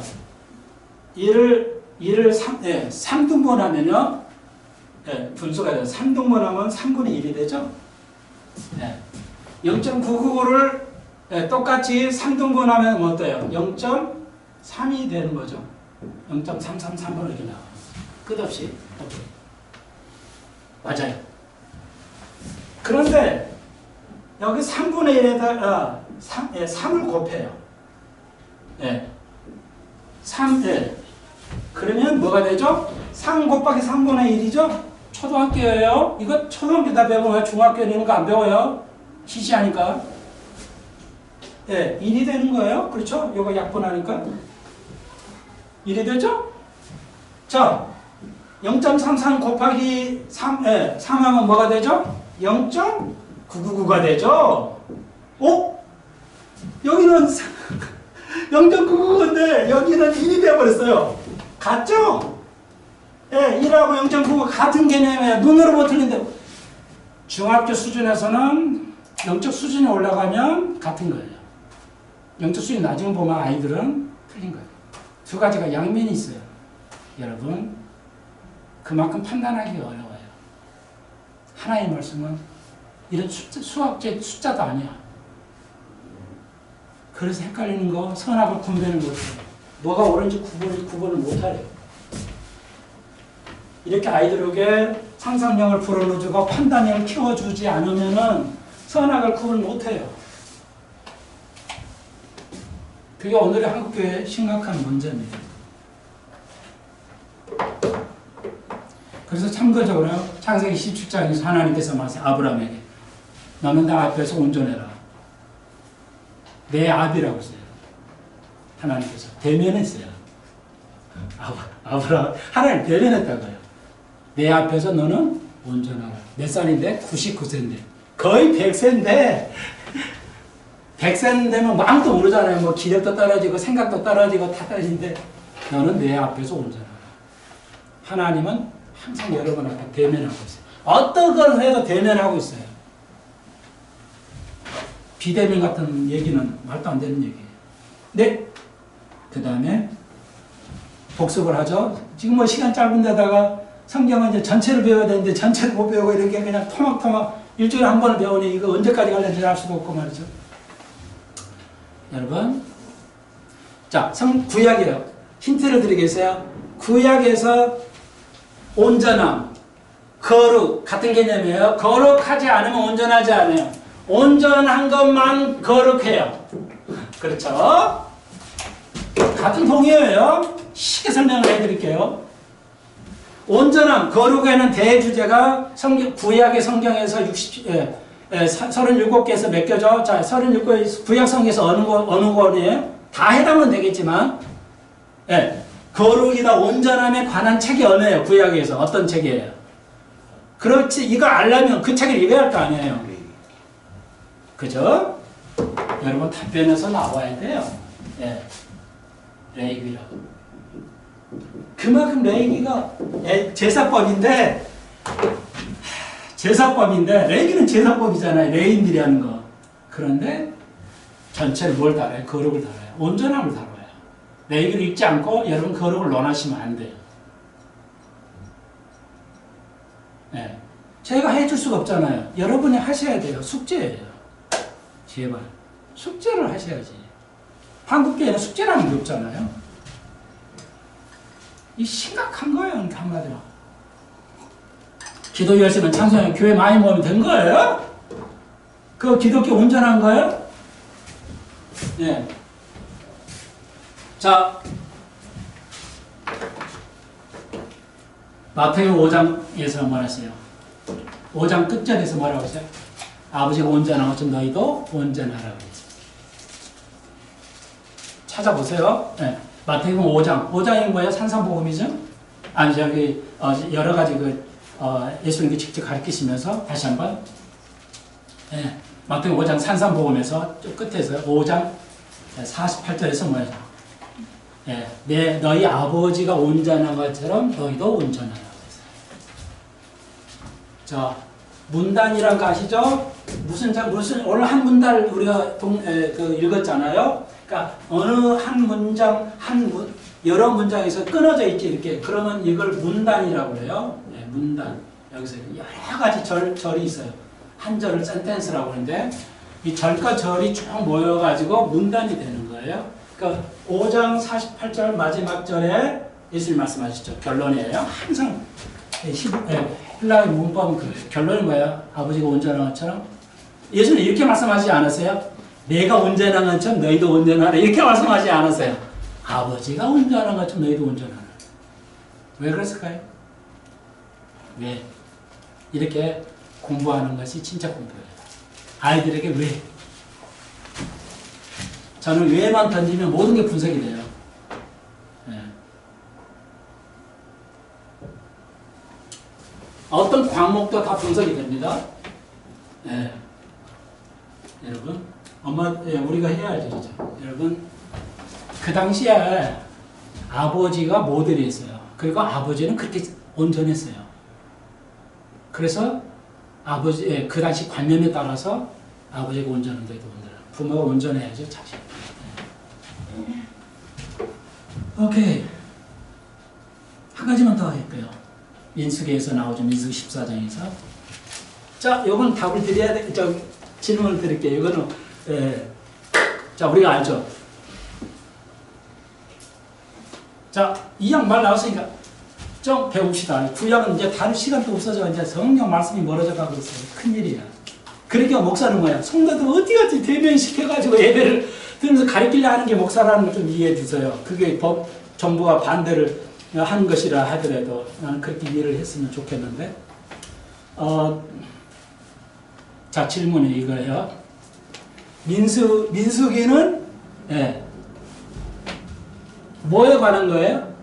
1을 3등분 하면요. 분수가 돼요. 3등분 하면 3분의 1이 되죠? 0.999를 똑같이 3등분 하면 뭐 어때요? 0.3이 되는 거죠. 0.333번 이렇게 나와요. 끝없이. 맞아요. 그런데 여기 3분의 1에다가 3을 곱해요. 3, 그러면 뭐가 되죠? 3 곱하기 3분의 1이죠? 초등학교예요. 이거 초등학교 다 배우면 중학교는 이런 거 안 배워요. 시시하니까. 1이 되는 거예요. 그렇죠? 이거 약분하니까. 1이 되죠? 자, 0.33 곱하기 3, 3하면 뭐가 되죠? 0.999가 되죠? 여기는 0.999인데 여기는 1이 되어버렸어요. 같죠? 1하고 0.9가 같은 개념이에요. 눈으로 못 틀린데. 중학교 수준에서는 영적 수준이 올라가면 같은 거예요. 영적 수준이 나중에 보면 아이들은 틀린 거예요. 두 가지가 양면이 있어요. 여러분, 그만큼 판단하기 어려워요. 하나의 말씀은 이런 수학적 숫자도 아니야. 그래서 헷갈리는 거, 선악을 분별을 못해. 뭐가 옳은지 구분을 못하래요. 이렇게 아이들에게 상상력을 불어넣어주고 판단력을 키워주지 않으면은 선악을 구분 못해요. 그게 오늘의 한국교회의 심각한 문제입니다. 그래서 참고적으로 창세기 17장에서 하나님께서 말씀 아브라함에게 너는 나 앞에서 온전해라. 내 압이라고 했어요. 하나님께서 대면했어요. 아브라함 하나님 대면했다고요. 내 앞에서 너는 온전하라. 몇 살인데? 99세인데 거의 100세인데 100세 되면 뭐 아무도 모르잖아요. 뭐 기력도 떨어지고 생각도 떨어지고 다 떨어지는데 너는 내 앞에서 온전하라. 하나님은 항상 여러분 앞에 대면하고 있어요. 어떤 걸 해도 대면하고 있어요. 비대면 같은 얘기는 말도 안 되는 얘기예요. 네. 그 다음에 복습을 하죠. 지금 뭐 시간 짧은 데다가 성경은 이제 전체를 배워야 되는데 전체를 못 배우고 이렇게 그냥 토막토막 일주일에 한 번을 배우니 이거 언제까지 갈는지 알 수도 없고 말이죠. 여러분, 자, 구약이에요. 힌트를 드리겠어요. 구약에서 온전함, 거룩 같은 개념이에요. 거룩하지 않으면 온전하지 않아요. 온전한 것만 거룩해요. 그렇죠? 같은 동의어예요. 쉽게 설명을 해드릴게요. 온전함, 거룩에는 대주제가 구약의 성경에서 37개에서 몇 개죠? 자, 37개 구약 성경에서 어느 권이에요? 다 해당은 되겠지만, 예, 거룩이다 온전함에 관한 책이 어느예요? 구약에서 어떤 책이에요? 그렇지, 이거 알려면 그 책을 읽어야 할 거 아니에요. 그죠? 여러분 답변에서 나와야 돼요. 예, 레위기라고. 그만큼 레위기가 제사법인데 레위기는 제사법이잖아요. 레위인들이 하는 거. 그런데 전체를 뭘 다뤄요? 거룩을 다뤄요. 온전함을 다뤄요. 레위기를 읽지 않고 여러분 거룩을 논하시면 안 돼요. 네. 제가 해줄 수가 없잖아요. 여러분이 하셔야 돼요. 숙제예요. 제발. 숙제를 하셔야지. 한국교회는 숙제라는 게 없잖아요. 이 심각한 거예요. 한마디로. 기도 열심히 찬송하면 교회 많이 모으면 된 거예요? 그 기독교 온전한 거예요? 네. 자, 마태복음 5장에서 말했어요. 5장 끝절에서 뭐라고 했어요? 아버지가 온전한 것처럼 너희도 온전하라고 했어요. 찾아보세요. 네. 마태복음 5장이 뭐예요? 산상복음이죠? 아니 저기 여러 가지 예수님이 직접 가르치시면서 다시 한번 네. 마태복음 5장 산상복음에서 끝에서 5장 48절에서 뭐예요? 네. 너희 아버지가 온전한 것처럼 너희도 온전하라고 했어요. 자, 문단이란 거 아시죠? 무슨 오늘 한 문단 우리가 읽었잖아요. 그러니까 어느 한 문장 여러 문장에서 끊어져 있지 이렇게. 그러면 이걸 문단이라고 그래요. 네, 문단. 여기서 여러 가지 절이 있어요. 한 절을 센텐스라고 하는데 이 절과 절이 쭉 모여가지고 문단이 되는 거예요. 그러니까 5장 48절 마지막 절에 예수님 말씀하셨죠. 결론이에요. 항상 헬라의 문법은 그래요. 결론이 뭐예요? 아버지가 온전한 것처럼. 예수님 이렇게 말씀하지 않았어요? 내가 온전한 것처럼 너희도 온전하라. 이렇게 말씀하지 않았어요. 아버지가 온전한 것처럼 너희도 온전하라. 왜 그랬을까요? 왜? 이렇게 공부하는 것이 진짜 공부예요. 아이들에게 왜? 저는 왜만 던지면 모든 게 분석이 돼요. 네. 어떤 과목도 다 분석이 됩니다. 네. 여러분, 우리가 해야죠, 그죠? 여러분, 그 당시에 아버지가 모델이었어요. 그리고 아버지는 그렇게 온전했어요. 그래서 그 당시 관념에 따라서 아버지가 온전한 데도 온전한. 부모가 온전해야죠, 자식. 오케이. 한 가지만 더 할게요. 민수기에서 나오죠. 민수기 14장에서. 자, 요건 답을 드려야 돼. 질문을 드릴게요. 이거는, 자, 우리가 알죠. 자, 이 양 말 나왔으니까 좀 배웁시다. 구약은 이제 다룰 시간도 없어져. 이제 성경 말씀이 멀어져 가고 있어요. 큰일이야. 그러니까 목사는 뭐야? 성도들 어디까지 대면시켜가지고 예배를 들으면서 가르치려 하는 게 목사라는 걸 좀 이해해 주세요. 그게 정부가 반대를 한 것이라 하더라도 나는 그렇게 이해를 했으면 좋겠는데. 자, 질문이 이거예요. 민수기는, 뭐에 관한 거예요?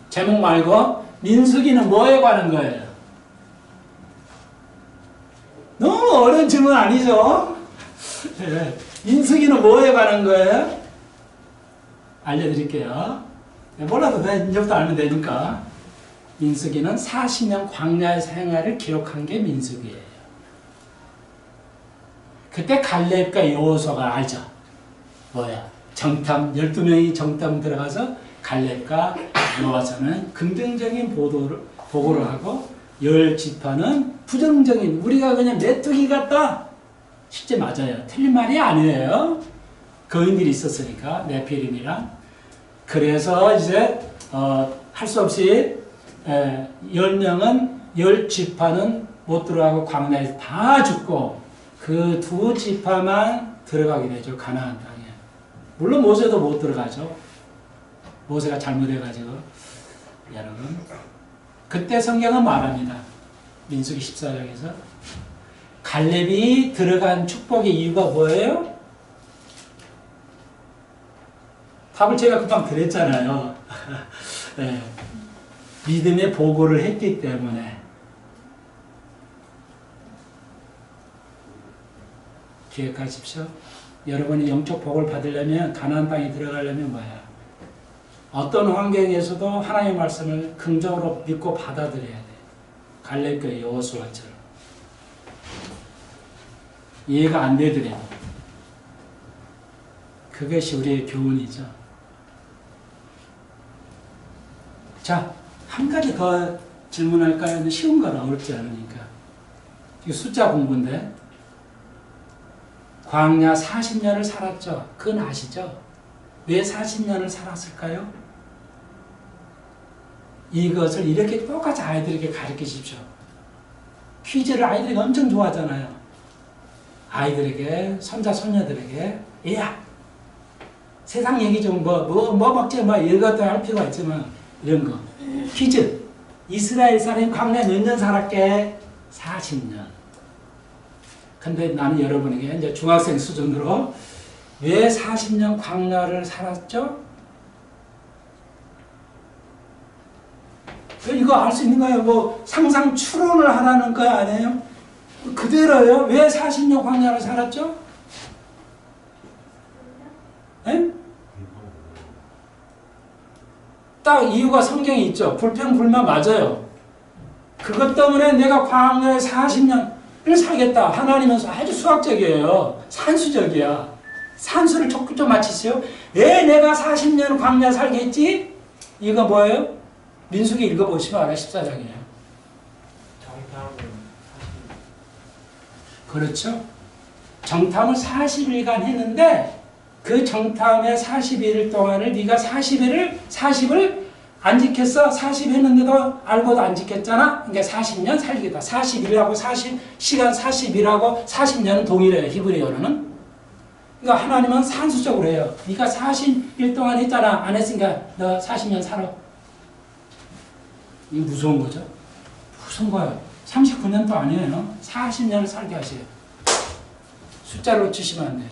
제목 말고, 민수기는 뭐에 관한 거예요? 너무 어려운 질문 아니죠? 민수기는 뭐에 관한 거예요? 알려드릴게요. 몰라도 돼. 이제부터 알면 되니까. 민수기는 40년 광야의 생활을 기록한 게 민수기예요. 그때 갈렙과 여호수아가 알죠? 뭐야? 정탐, 12명이 정탐 들어가서 갈렙과 여호수아는 긍정적인 보고를 하고 10지파는 부정적인, 우리가 그냥 메뚜기 같다. 실제 맞아요. 틀린 말이 아니에요. 거인들이 있었으니까, 네피림이랑. 그래서 이제 할 수 없이 10명은 10지파는 못 들어가고 광야에서 다 죽고 그 2지파만 들어가게 되죠. 가나안 땅에. 물론 모세도 못 들어가죠. 모세가 잘못해가지고. 여러분, 그때 성경은 말합니다. 민수기 14장에서 갈렙이 들어간 축복의 이유가 뭐예요? 답을 제가 금방 드렸잖아요. 네. 믿음의 보고를 했기 때문에. 기억하십시오. 여러분이 영적 복을 받으려면, 가나안 땅에 들어가려면 뭐야? 어떤 환경에서도 하나님의 말씀을 긍정으로 믿고 받아들여야 돼. 갈렙과 여호수아처럼. 이해가 안 되더라도. 그것이 우리의 교훈이죠. 자, 한 가지 더 질문할까요? 쉬운 건 어렵지 않으니까. 이거 숫자 공부인데. 광야 40년을 살았죠. 그건 아시죠? 왜 40년을 살았을까요? 이것을 이렇게 똑같이 아이들에게 가르치십시오. 퀴즈를 아이들이 엄청 좋아하잖아요. 아이들에게, 손자, 손녀들에게, 야, 세상 얘기 좀 뭐 먹지, 이것도 할 필요가 있지만, 이런 거. 퀴즈. 이스라엘 사람이 광야에 몇 년 살았게? 40년. 근데 나는 여러분에게 이제 중학생 수준으로 왜 40년 광야를 살았죠? 이거 알 수 있는 거예요. 뭐 상상 추론을 하라는 거 아니에요? 그대로요. 왜 40년 광야를 살았죠? 에? 딱 이유가 성경에 있죠. 불평불만 맞아요. 그것 때문에 내가 광야에 40년을 살겠다. 하나님은 아주 수학적이에요. 산수적이야. 산수를 좀 맞히세요. 왜 내가 40년 광야 살겠지? 이거 뭐예요? 민수기 읽어보시면 알아요. 14장이에요. 그렇죠. 정탐을 40일간 했는데 그 정탐의 41일 동안을 네가 40을 안 지켰어. 40 했는데도 알고도 안 지켰잖아. 그러니까 40년 살기다. 40일하고 40시간 40일하고 40년은 동일해요. 히브리어로는. 그러니까 하나님은 산수적으로 해요. 네가 40일 동안 했잖아. 안 했으니까 너 40년 살아. 이게 무서운 거죠. 무서운 거예요. 39년도 아니에요. 40년을 살게 하세요. 숫자로 치시면 안 돼요.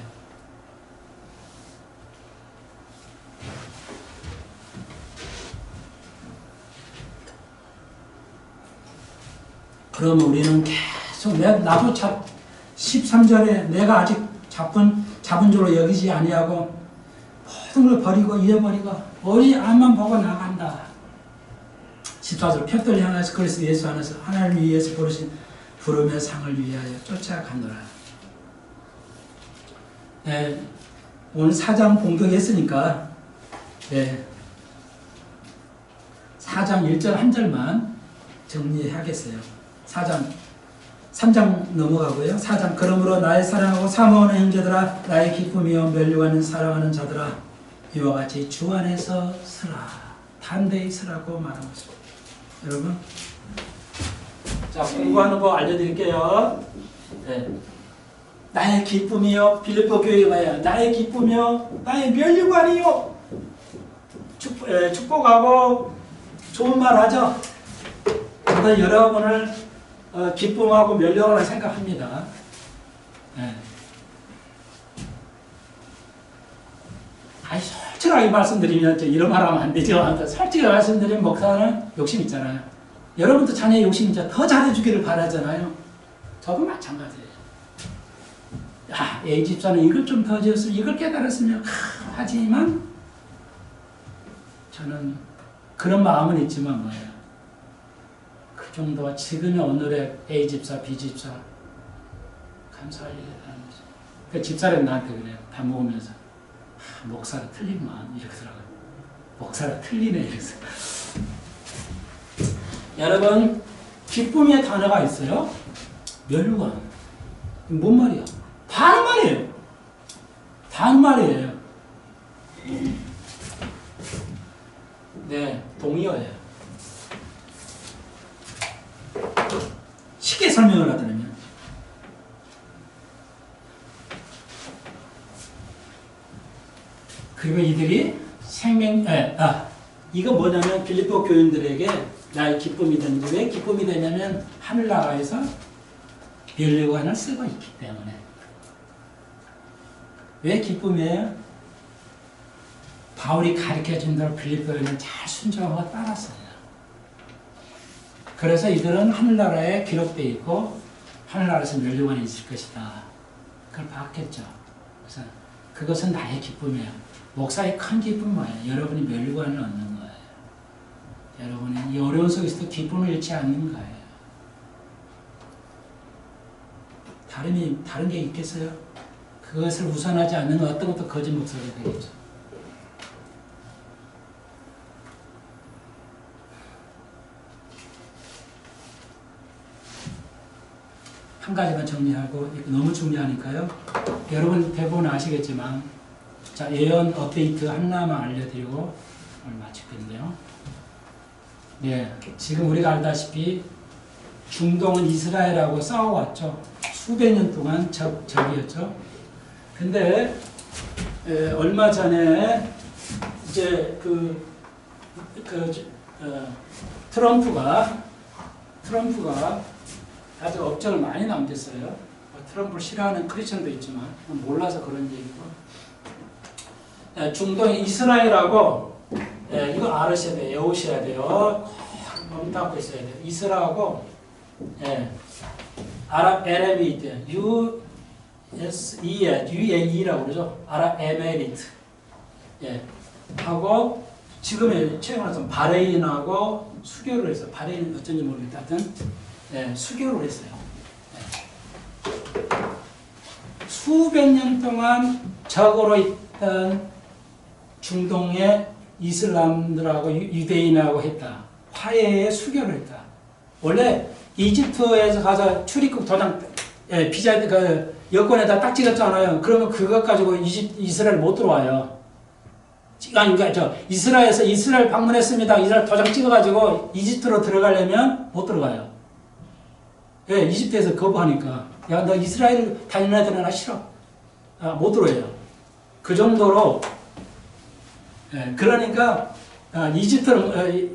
그럼 우리는 계속 나도 13절에 내가 아직 잡은 줄로 여기지 아니하고 모든 걸 버리고 잃어버리고 오직 앞만 보고 나간다. 14절 표들 향해서 그리스도 예수 안에서 하나님을 위해서 부르신 부름의 상을 위하여 쫓아가노라. 네, 오늘 4장 봉독했으니까 네, 4장 1절 한 절만 정리하겠어요. 3장 넘어가고요. 4장 그러므로 나의 사랑하고 사모하는 형제들아 나의 기쁨이요 멸류관을 사랑하는 자들아 이와 같이 주 안에서 서라. 담대히 서라고 말하고 있습니다. 여러분 자 공부하는 거 알려드릴게요. 네. 나의 기쁨이요 빌립보 교회가 나의 기쁨이요 나의 멸류관이요 축복하고 좋은 말 하죠. 저도 여러분을 기쁨하고 멸류관을 생각합니다. 네. 솔직하게 말씀드리면 이런 말 하면 안 되죠. 솔직히 말씀드리면 목사는 욕심 있잖아요. 여러분도 자녀의 욕심 있죠. 더 잘해주기를 바라잖아요. 저도 마찬가지예요. 야, A 집사는 이걸 좀 더 지었으면 이걸 깨달았으면 하지만 저는 그런 마음은 있지만 뭐예요. 그 정도와 지금의 오늘의 A 집사, B 집사 감사할 일이라는 거죠. 그 집사는 나한테 그래요. 밥 먹으면서 목사가 틀리구만 이렇게 들어가요. 목사가 틀리네 이래서. 여러분 기쁨의 단어가 있어요. 멸류관. 뭔 말이야? 다 하는 말이에요. 다 하는 말이에요. 네, 동의어예요. 쉽게 설명을 하자면 그리고 이들이 이거 뭐냐면 빌립보 교인들에게 나의 기쁨이 되는지 왜 기쁨이 되냐면 하늘나라에서 멸류관을 쓰고 있기 때문에. 왜 기쁨이에요? 바울이 가르쳐준 대로 빌립보인을 잘 순종하고 따랐어요. 그래서 이들은 하늘나라에 기록되어 있고 하늘나라에서 멸류관이 있을 것이다. 그걸 봤겠죠. 그래서 그것은 나의 기쁨이에요. 목사의 큰 기쁨은 뭐예요? 여러분이 멸류관을 얻는 거예요. 여러분이 이 어려운 속에서도 기쁨을 잃지 않는 거예요. 다른 게 있겠어요? 그것을 우선하지 않는 건 어떤 것도 거짓 목소리가 되겠죠. 한 가지만 정리하고 너무 중요하니까요. 여러분 대부분 아시겠지만 자 예언 업데이트 하나만 알려드리고 오늘 마칠 건데요. 네, 지금 우리가 알다시피 중동은 이스라엘하고 싸워왔죠. 수백 년 동안 적이었죠. 근데 얼마 전에 이제 트럼프가 아주 업적을 많이 남겼어요. 트럼프를 싫어하는 크리스천도 있지만 몰라서 그런 얘기고. 중동의 이스라엘하고 이거 알으셔야 돼요. 외우셔야 돼요. 멈닫고 있어야 돼요. 이스라엘하고 아랍에미리트 UAE라고 그러죠. 아랍에미리트 하고 지금 최근에 바레인하고 수교를 했어요. 바레인 어쩐지 모르겠다. 하여튼 수교를 했어요. 수백 년 동안 적으로 있던 중동의 이슬람들하고 유대인하고 했다. 화해의 수교를 했다. 원래 이집트에서 가서 출입국 도장, 비자, 여권에다 딱 찍었잖아요. 그러면 그것 가지고 이스라엘 못 들어와요. 그러니까 이스라엘에서 이스라엘 방문했습니다. 이스라엘 도장 찍어가지고 이집트로 들어가려면 못 들어가요. 이집트에서 거부하니까. 야, 너 이스라엘 다니는 애들은 나 싫어. 못 들어와요. 그 정도로. 그러니까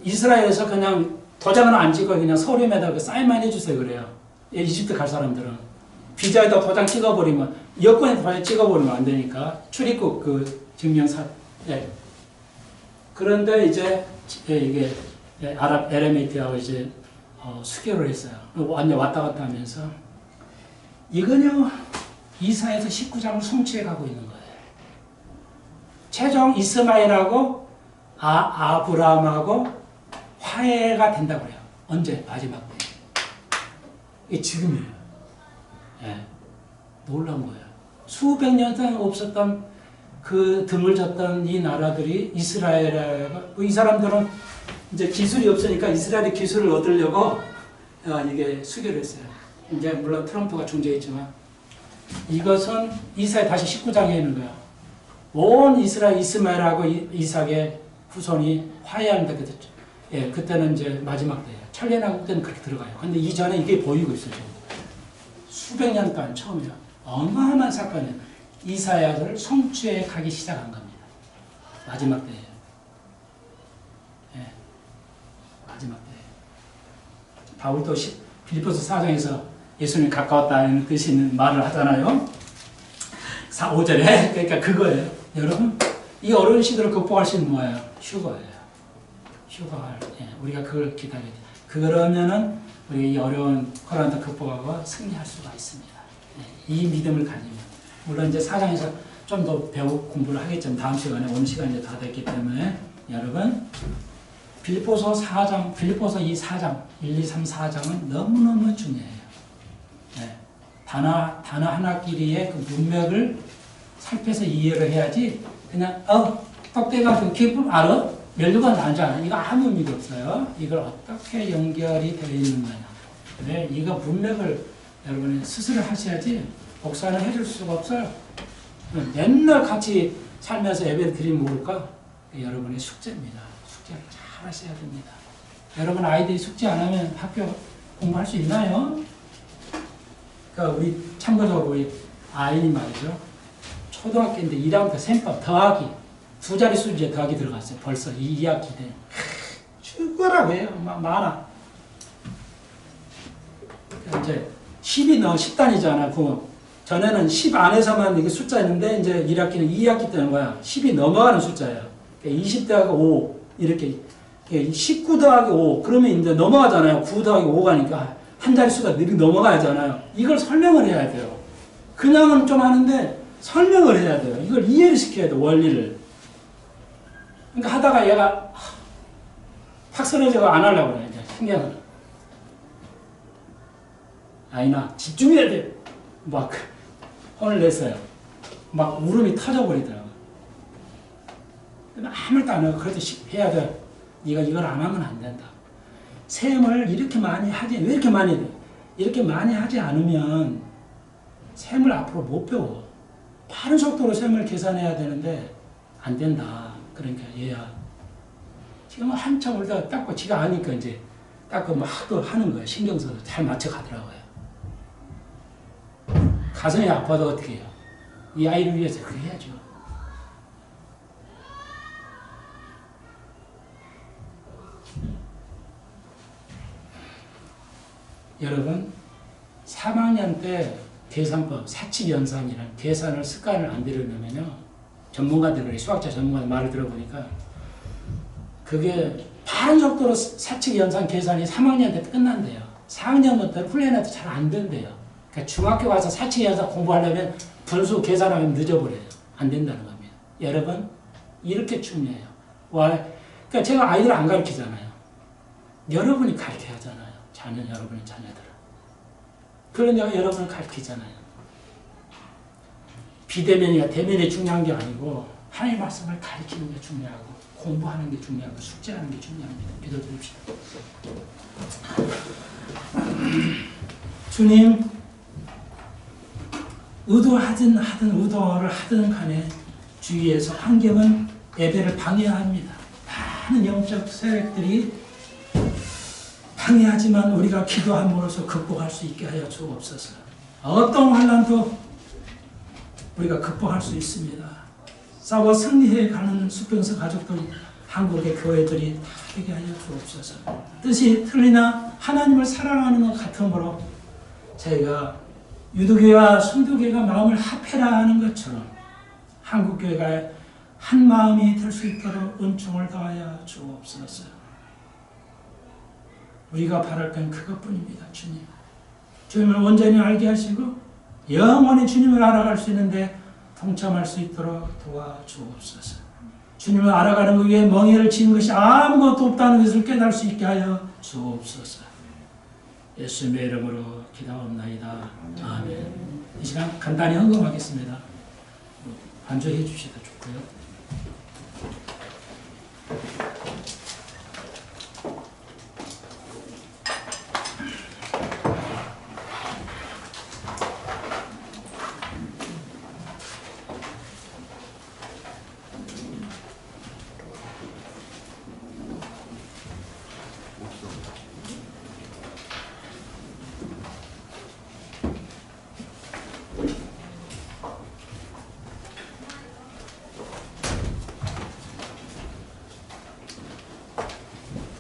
이스라엘에서 그냥 도장은 안 찍고 그냥 서류에다가 사인만 해주세요 그래요. 이집트 갈 사람들은 비자에다 도장 찍어버리면 여권에 도장 찍어버리면 안 되니까 출입국 증명사. 그런데 이제 이게 아랍 에미레이트하고 이제 수교를 했어요. 완전 왔다 갔다 하면서 이건요 이사야서 19장을 성취해 가고 있는 거예요. 최종 이스마엘하고 아브라함하고 화해가 된다고 그래요. 언제? 마지막 때. 이게 지금이에요. 놀라운 거예요. 수백 년 동안 없었던 그 드물졌던 이 나라들이 이스라엘, 이 사람들은 이제 기술이 없으니까 이스라엘의 기술을 얻으려고 이게 수교를 했어요. 이제 물론 트럼프가 중재했지만 이것은 이사야 다시 19장에 있는 거야. 온 이스라엘 이스마엘하고 이삭의 후손이 화해한다 그랬죠. 예, 그때는 이제 마지막 때예요. 천년왕국 때는 그렇게 들어가요. 근데 이전에 이게 보이고 있어요. 지금. 수백 년 동안 처음이에요. 어마어마한 사건이에요. 이사야를 성취해 가기 시작한 겁니다. 마지막 때예요. 예, 마지막 때예요. 바울도 빌립보서 4장에서 예수님이 가까웠다는 뜻이 있는 말을 하잖아요. 5절에. 그러니까 그거예요. 여러분, 이 어려운 시대를 극복할 수 있는 뭐예요? 휴거예요. 휴거할. 예, 우리가 그걸 기다려야 돼요. 그러면은 우리 이 어려운 코로나도 극복하고 승리할 수가 있습니다. 예, 이 믿음을 가지면. 물론 이제 4장에서 좀 더 배우 공부를 하겠지만 다음 시간에 오는 시간이 이제 다 됐기 때문에 여러분 빌립보서 4장, 빌립보서 이 4장, 1, 2, 3, 4장은 너무너무 중요해요. 예, 단어 하나끼리의 그 문맥을 살펴서 이해를 해야지 그냥 떡대가 기쁨 알아? 멸류관 알잖아. 이거 아무 의미가 없어요. 이걸 어떻게 연결이 되어 있는 거냐. 그래, 이거 문맥을 여러분이 스스로 하셔야지 목사는 해줄 수가 없어요. 맨날 같이 살면서 예배를 드리면 모를까? 여러분의 숙제입니다. 숙제를 잘 하셔야 됩니다. 여러분 아이들이 숙제 안 하면 학교 공부할 수 있나요? 그러니까 우리 참고적으로 우리 아이 말이죠. 초등학교인데 1학년 때 셈법 더하기 두 자리 수지에 더하기 들어갔어요. 벌써 2학기 때. 죽어라고 해요. 많아. 이제 10이 10단이잖아. 전에는 10 안에서만 이게 숫자였는데 이제 1학기는 2학기 때는 거야. 10이 넘어가는 숫자예요. 20 더하기 5 이렇게 19 더하기 5 그러면 이제 넘어가잖아요. 9 더하기 5 가니까 한 자리 수가 늘 넘어가잖아요. 이걸 설명을 해야 돼요. 그냥은 좀 하는데 설명을 해야 돼요. 이걸 이해를 시켜야 돼요. 원리를. 그러니까 하다가 얘가 탁 쓰러져서 안 하려고 그래. 이제 신경을. 아이나 집중해야 돼. 막 혼을 냈어요. 막 울음이 터져버리더라고요. 아무 말도 안 하고 그래도 해야 돼. 네가 이걸 안 하면 안 된다. 셈을 이렇게 많이 하지 왜 이렇게 많이 돼? 이렇게 많이 하지 않으면 셈을 앞으로 못 배워. 빠른 속도로 셈을 계산해야 되는데 안 된다. 그러니까 얘야 지금 한참 울다가 닦고 지가 아니까 이제 닦고 막 하는 거야. 신경 써서 잘 맞춰 가더라고요. 가슴이 아파도 어떻게 해요? 이 아이를 위해서 그렇게 해야죠. 여러분 3학년 때 계산법, 사칙연산이라는 계산을 습관을 안 들이려면요. 전문가들, 수학자 전문가들 말을 들어보니까 그게 빠른 속도로 사칙연산 계산이 3학년 때 끝난대요. 4학년부터 훈련해도 잘 안 된대요. 그러니까 중학교 가서 사칙연산 공부하려면 분수 계산하면 늦어버려요. 안 된다는 겁니다. 여러분 이렇게 중요해요. 그러니까 제가 아이들 안 가르치잖아요. 여러분이 가르쳐야 하잖아요. 여러분의 자녀들을. 그러니까 여러분을 가르치잖아요. 비대면이나 대면이 중요한 게 아니고 하나님의 말씀을 가르치는 게 중요하고 공부하는 게 중요하고 숙제하는 게 중요합니다. 믿어줍시다. 주님 의도하든 의도를 하든 간에 주위에서 환경은 예배를 방해합니다. 많은 영적 세력들이 방해하지만 우리가 기도함으로써 극복할 수 있게 하여 주옵소서. 어떤 환난도 우리가 극복할 수 있습니다. 싸워 승리해가는 수평서 가족들, 한국의 교회들이 다 되게 하여 주옵소서. 뜻이 틀리나 하나님을 사랑하는 것 같으므로 저희가 유도교회와 순도교회가 마음을 합해라 하는 것처럼 한국교회가 한 마음이 될 수 있도록 은총을 더하여 주옵소서. 우리가 바랄 건 그것뿐입니다. 주님. 주님을 온전히 알게 하시고 영원히 주님을 알아갈 수 있는데 동참할 수 있도록 도와주옵소서. 주님을 알아가는 것 위에 멍에를 지은 것이 아무것도 없다는 것을 깨달을 수 있게 하여 주옵소서. 예수님의 이름으로 기도하옵나이다. 아멘. 이 시간 간단히 헌금하겠습니다. 반주해 주셔도 좋고요.